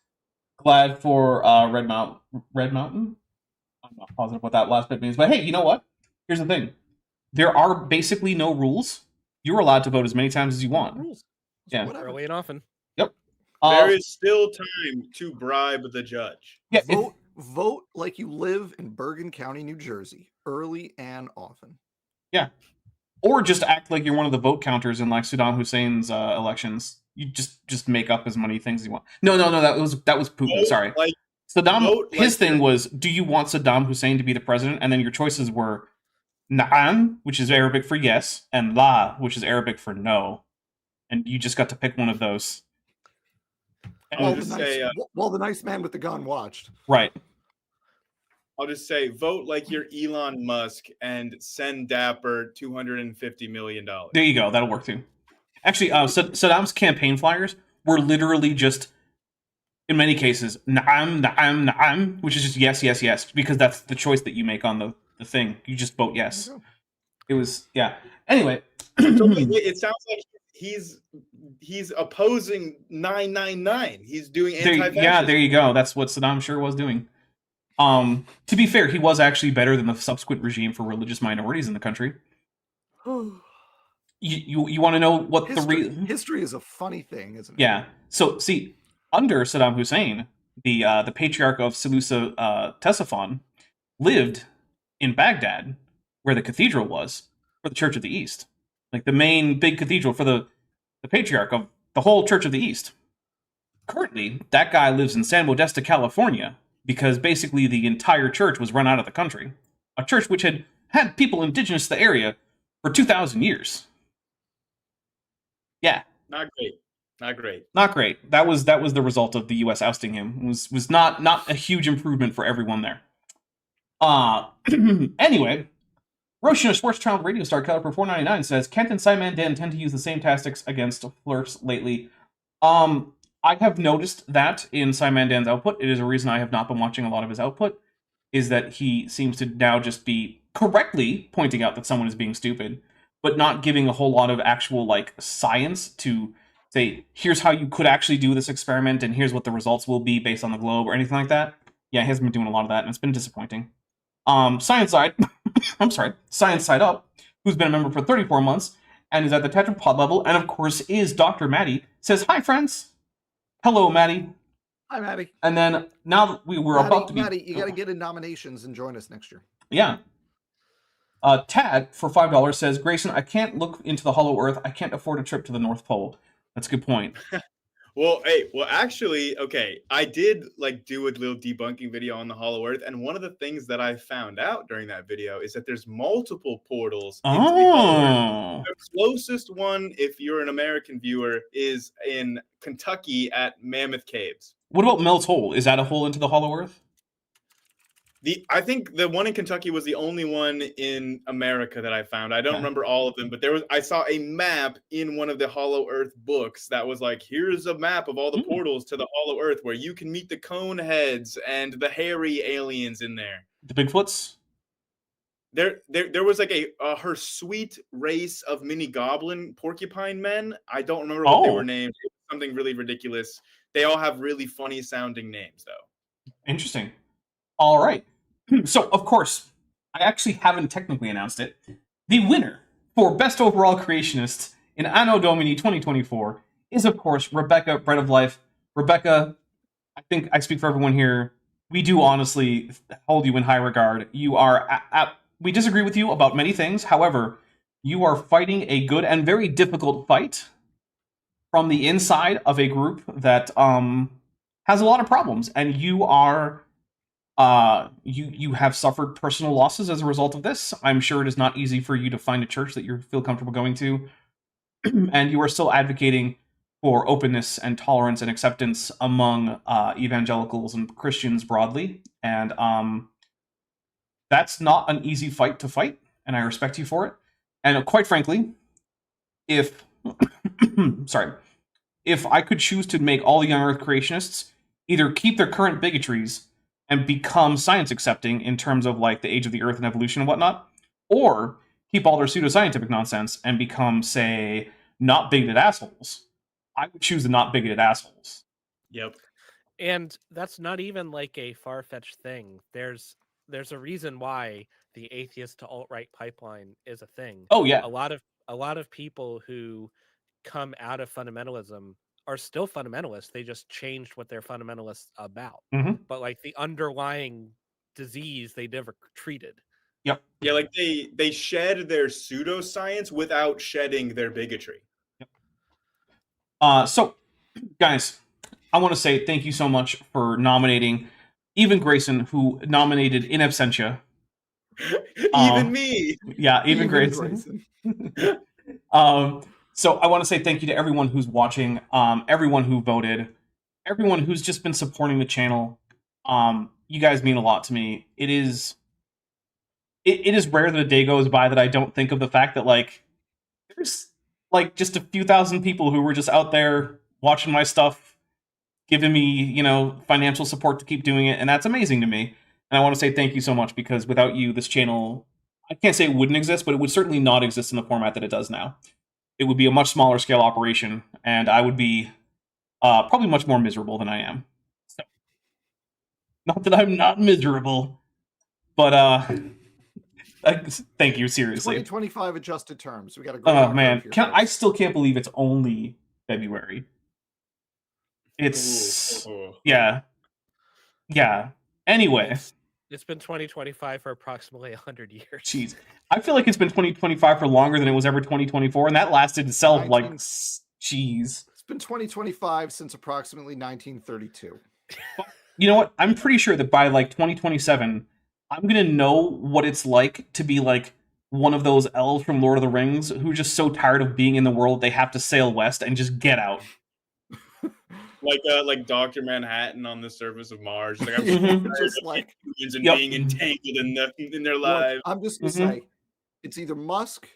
Glad for Red Mountain. I'm not positive what that last bit means, but hey, you know what? Here's the thing: there are basically no rules. You're allowed to vote as many times as you want. Rules. Yeah. Whatever. Early and often. Yep. There is still time to bribe the judge. Yeah. Vote like you live in Bergen County, New Jersey, early and often. Yeah. Or just act like you're one of the vote counters in like Saddam Hussein's elections. You just make up as many things as you want. No, that was Putin. Vote Sorry. like- Saddam. vote His like thing you're- was, do you want Saddam Hussein to be the president? And then your choices were Na'am, which is Arabic for yes, and La, which is Arabic for no. And you just got to pick one of those. And- I'll Well, just say, the nice man with the gun watched. right. I'll just say, vote like you're Elon Musk and send Dapper $250 million. There you go. That'll work too. Actually, Saddam's campaign flyers were literally just, in many cases, Na'am, Na'am, Na'am, which is just yes, yes, yes, because that's the choice that you make on the thing. You just vote yes. It was, yeah. Anyway. So it sounds like he's opposing 999. He's doing anti-fascism. Yeah, there you go. That's what Saddam sure was doing. To be fair, he was actually better than the subsequent regime for religious minorities in the country. You want to know what history is a funny thing, isn't it? Yeah. So see, under Saddam Hussein, the patriarch of Seleucia, Ctesiphon, lived in Baghdad, where the cathedral was for the Church of the East, like the main big cathedral for the patriarch of the whole Church of the East. Currently, that guy lives in San Modesta, California, because basically the entire church was run out of the country. A church which had people indigenous to the area for 2,000 years. Yeah. Not great. Not great. Not great. That was the result of the U.S. ousting him. It was not a huge improvement for everyone there. Anyway, Roshan, a sports child radio star cut for $4.99 says, Kent and Simon Dan tend to use the same tactics against flirts lately. I have noticed that in Simon Dan's output. It is a reason I have not been watching a lot of his output, is that he seems to now just be correctly pointing out that someone is being stupid, but not giving a whole lot of actual like science to say, here's how you could actually do this experiment and here's what the results will be based on the globe or anything like that. Yeah, he hasn't been doing a lot of that, and it's been disappointing. Science Side, Science Side Up, who's been a member for 34 months and is at the tetrapod level, and of course is Dr. Maddie, says, hi friends. Hello, Maddie. Hi, Maddie. And then now that we're about to be... Maddie, you got to get in nominations and join us next year. Yeah. Tad, for $5, says, Grayson, I can't look into the hollow earth. I can't afford a trip to the North Pole. That's a good point. Well, actually, okay, I did like do a little debunking video on the Hollow Earth, and one of the things that I found out during that video is that there's multiple portals into the Hollow Earth. The closest one, if you're an American viewer, is in Kentucky at Mammoth Caves. What about Mel's Hole? Is that a hole into the Hollow Earth? I think the one in Kentucky was the only one in America that I found. I don't remember all of them, but I saw a map in one of the Hollow Earth books that was like, here's a map of all the portals to the Hollow Earth where you can meet the cone heads and the hairy aliens in there. The Bigfoots? There was like a Hirsute race of mini goblin porcupine men. I don't remember what they were named. It was something really ridiculous. They all have really funny sounding names though. Interesting. All right. So, of course, I actually haven't technically announced it. The winner for Best Overall Creationist in Anno Domini 2024 is, of course, Rebecca, Bread of Life. Rebecca, I think I speak for everyone here. We do honestly hold you in high regard. You are... we disagree with you about many things. However, you are fighting a good and very difficult fight from the inside of a group that has a lot of problems. And you are... you have suffered personal losses as a result of this. I'm sure it is not easy for you to find a church that you feel comfortable going to. And you are still advocating for openness and tolerance and acceptance among evangelicals and Christians broadly. And that's not an easy fight to fight, and I respect you for it. And quite frankly, if I could choose to make all young Earth creationists either keep their current bigotries and become science accepting in terms of like the age of the Earth and evolution and whatnot, or keep all their pseudoscientific nonsense and become, say, not bigoted assholes, I would choose the not bigoted assholes. Yep. And that's not even like a far-fetched thing. There's a reason why the atheist to alt-right pipeline is a thing. Oh yeah. A lot of people who come out of fundamentalism are still fundamentalists. They just changed what they're fundamentalists about. Mhm. But like the underlying disease they never treated. Yep. Yeah, like they shed their pseudoscience without shedding their bigotry. So, guys, I want to say thank you so much for nominating even Grayson, who nominated in absentia. Even me. Yeah, even Grayson. So I want to say thank you to everyone who's watching, everyone who voted, everyone who's just been supporting the channel. You guys mean a lot to me. It is rare that a day goes by that I don't think of the fact that like there's like just a few thousand people who were just out there watching my stuff, giving me, financial support to keep doing it, and that's amazing to me. And I want to say thank you so much, because without you, this channel, I can't say it wouldn't exist, but it would certainly not exist in the format that it does now. It would be a much smaller scale operation, and I would be probably much more miserable than I am. So, not that I'm not miserable, but thank you, seriously. 2025 adjusted terms. We got a Oh man, I still can't believe it's only February. It's yeah. Anyway, it's been 2025 for approximately 100 years. Jeez, I feel like it's been 2025 for longer than it was ever 2024, and that lasted itself jeez. It's been 2025 since approximately 1932. You know what? I'm pretty sure that by like 2027, I'm gonna know what it's like to be like one of those elves from Lord of the Rings who's just so tired of being in the world they have to sail west and just get out. Like Dr. Manhattan on the surface of Mars. Like, I'm just like humans and being entangled in their lives. Look, I'm just gonna say, it's either Musk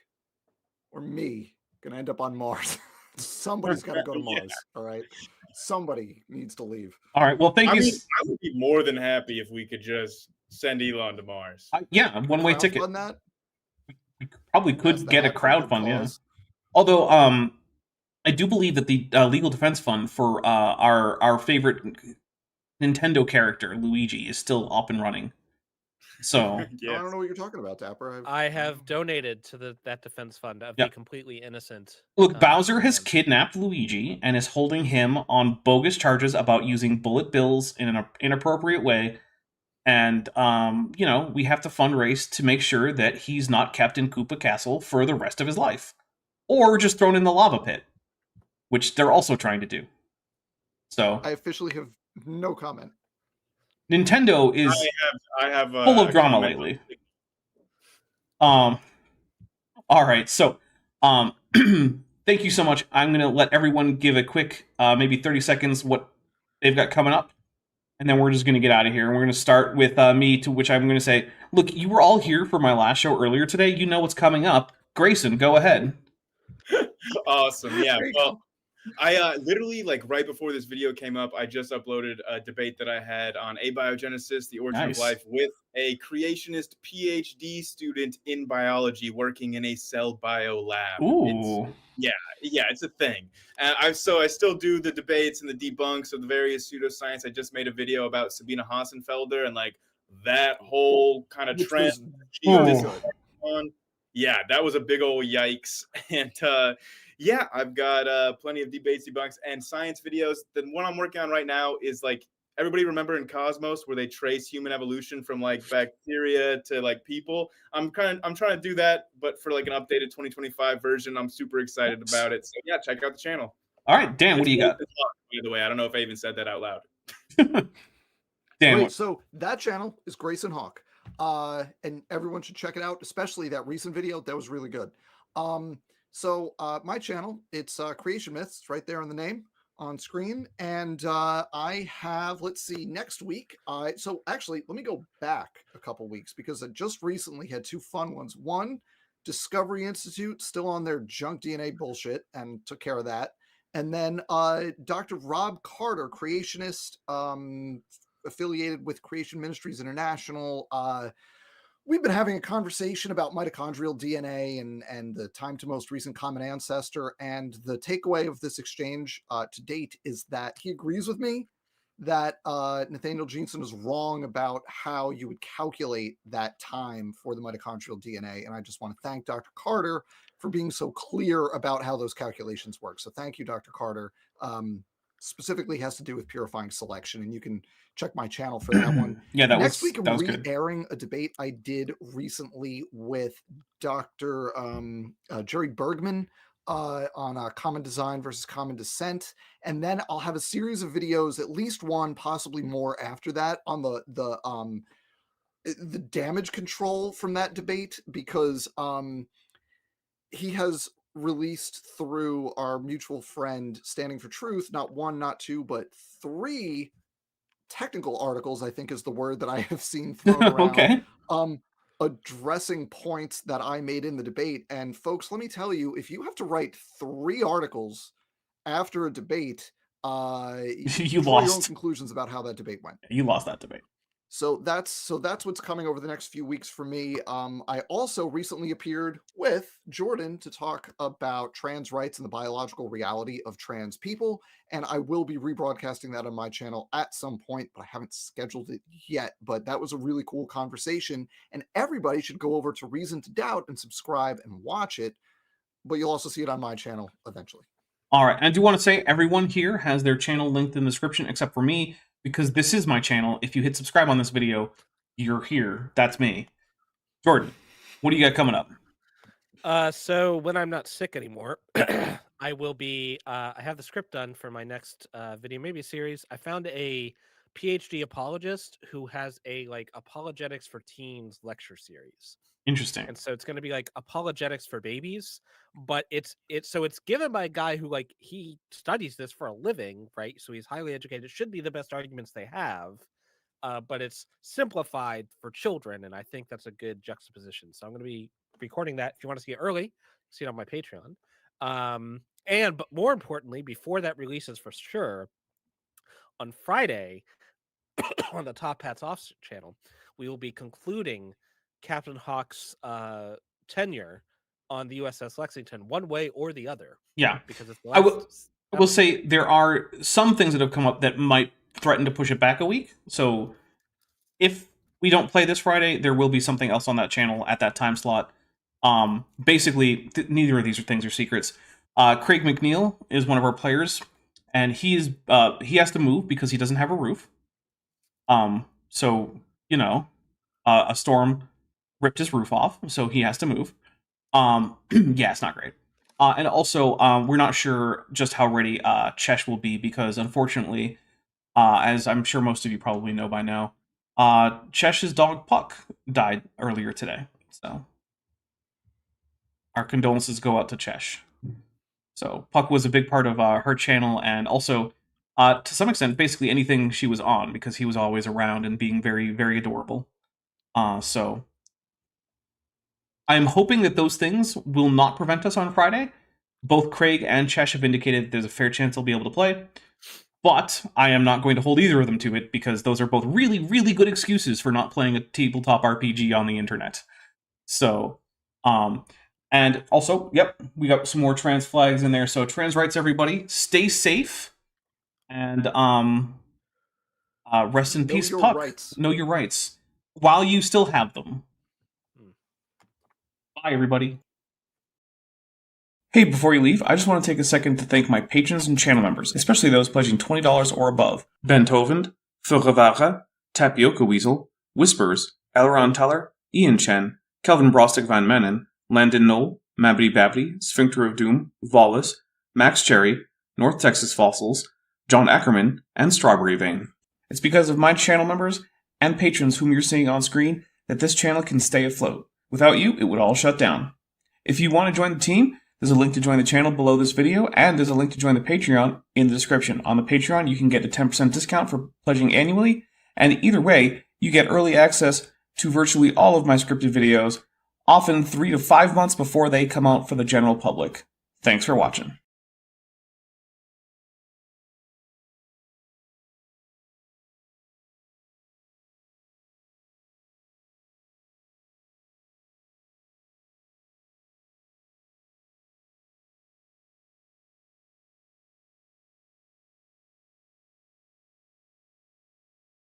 or me gonna end up on Mars. Somebody's got to go to Mars. All right, somebody needs to leave. All right. Well, thank you. I would be more than happy if we could just send Elon to Mars. Yeah, one-way ticket. That? We probably could get a crowdfund. Yeah. Although, I do believe that the legal defense fund for our favorite Nintendo character, Luigi, is still up and running. So yes. I don't know what you're talking about, Dapper. I have donated to that defense fund of the completely innocent. Look, Bowser has kidnapped Luigi and is holding him on bogus charges about using bullet bills in an inappropriate way. And, we have to fundraise to make sure that he's not kept in Koopa Castle for the rest of his life. Or just thrown in the lava pit, which they're also trying to do. So I officially have no comment. Nintendo is I have full of drama lately. All right, so thank you so much. I'm gonna let everyone give a quick, maybe 30 seconds what they've got coming up, and then we're just gonna get out of here. And we're gonna start with me, to which I'm gonna say, look, you were all here for my last show earlier today. You know what's coming up. Grayson, go ahead. Awesome. Yeah. Well, I literally, like, right before this video came up, I just uploaded a debate that I had on abiogenesis, the origin of life, with a creationist PhD student in biology working in a cell bio lab. Ooh. It's a thing. I still do the debates and the debunks of the various pseudoscience. I just made a video about Sabina Hassenfelder and like that whole kind of trend. Yeah, that was a big old yikes. And I've got plenty of debates, debunks, and science videos. The one I'm working on right now is like, everybody remember in Cosmos where they trace human evolution from like bacteria to like people? I'm trying to do that, but for like an updated 2025 version. I'm super excited about it. So yeah, check out the channel. All right, Dan, what do you got? By the way, I don't know if I even said that out loud. Dan, Great. So that channel is Grayson Hawk. And everyone should check it out, especially that recent video. That was really good. So my channel, it's Creation Myths. It's right there in the name on screen. And I have, let's see, next week. So actually, let me go back a couple weeks, because I just recently had two fun ones. One, Discovery Institute, still on their junk DNA bullshit, and took care of that. And then Dr. Rob Carter, creationist, affiliated with Creation Ministries International, we've been having a conversation about mitochondrial DNA and the time to most recent common ancestor. And the takeaway of this exchange to date is that he agrees with me that Nathaniel Jeanson is wrong about how you would calculate that time for the mitochondrial DNA. And I just want to thank Dr. Carter for being so clear about how those calculations work. So thank you, Dr. Carter. Specifically has to do with purifying selection, and you can check my channel for that one. Yeah, Next week, I'm good. re-airing a debate I did recently with Dr. Jerry Bergman on common design versus common descent, and then I'll have a series of videos, at least one, possibly more after that, on the damage control from that debate, because he has released through our mutual friend Standing for Truth, not one, not two, but 3 technical articles, I think is the word that I have seen thrown around. Okay. Addressing points that I made in the debate. And folks, let me tell you, if you have to write 3 articles after a debate, You draw your own lost. conclusions about how that debate went. You lost that debate. So that's what's coming over the next few weeks for me. I also recently appeared with Jordan to talk about trans rights and the biological reality of trans people, and I will be rebroadcasting that on my channel at some point, but I haven't scheduled it yet. But that was a really cool conversation, and everybody should go over to Reason to Doubt and subscribe and watch it, but you'll also see it on my channel eventually. All right, and I do want to say everyone here has their channel linked in the description except for me, because this is my channel. If you hit subscribe on this video, you're here. That's me. Jordan, what do you got coming up? So when I'm not sick anymore, I will be. I have the script done for my next video, maybe a series. I found a PhD apologist who has a apologetics for teens lecture series. Interesting. And so it's going to be like apologetics for babies, but it's given by a guy who he studies this for a living, right? So he's highly educated. It should be the best arguments they have, but it's simplified for children, and I think that's a good juxtaposition. So I'm going to be recording that. If you want to see it early, see it on my Patreon. But more importantly, before that releases for sure, on Friday on the Top Hats Off channel, we will be concluding Captain Hawk's tenure on the USS Lexington, one way or the other. Yeah, because it's I will say there are some things that have come up that might threaten to push it back a week. So if we don't play this Friday, there will be something else on that channel at that time slot. Basically, neither of these things are secrets. Craig McNeil is one of our players, and he has to move because he doesn't have a roof. So a storm ripped his roof off, so he has to move. Yeah, it's not great. And also, we're not sure just how ready Chesh will be, because unfortunately, as I'm sure most of you probably know by now, Chesh's dog Puck died earlier today. So our condolences go out to Chesh. So Puck was a big part of her channel, and also, to some extent, basically anything she was on, because he was always around and being very, very adorable. So I'm hoping that those things will not prevent us on Friday. Both Craig and Chesh have indicated there's a fair chance they'll be able to play. But I am not going to hold either of them to it, because those are both really, really good excuses for not playing a tabletop RPG on the internet. So, and also, yep, we got some more trans flags in there. So trans rights, everybody, stay safe. And rest in peace, Puck. Rights. Know your rights while you still have them. Bye, everybody. Hey, before you leave, I just want to take a second to thank my patrons and channel members, especially those pledging $20 or above. Ben Tovend, Furrevara, Tapioca Weasel, Whispers, Elron Teller, Ian Chen, Kelvin Brostic Van Mennen, Landon Knoll, Mabry Babby, Sphincter of Doom, Vollus, Max Cherry, North Texas Fossils, John Ackerman, and Strawberry Vein. It's because of my channel members and patrons whom you're seeing on screen that this channel can stay afloat. Without you, it would all shut down. If you want to join the team, there's a link to join the channel below this video, and there's a link to join the Patreon in the description. On the Patreon, you can get a 10% discount for pledging annually, and either way, you get early access to virtually all of my scripted videos, often 3 to 5 months before they come out for the general public. Thanks for watching.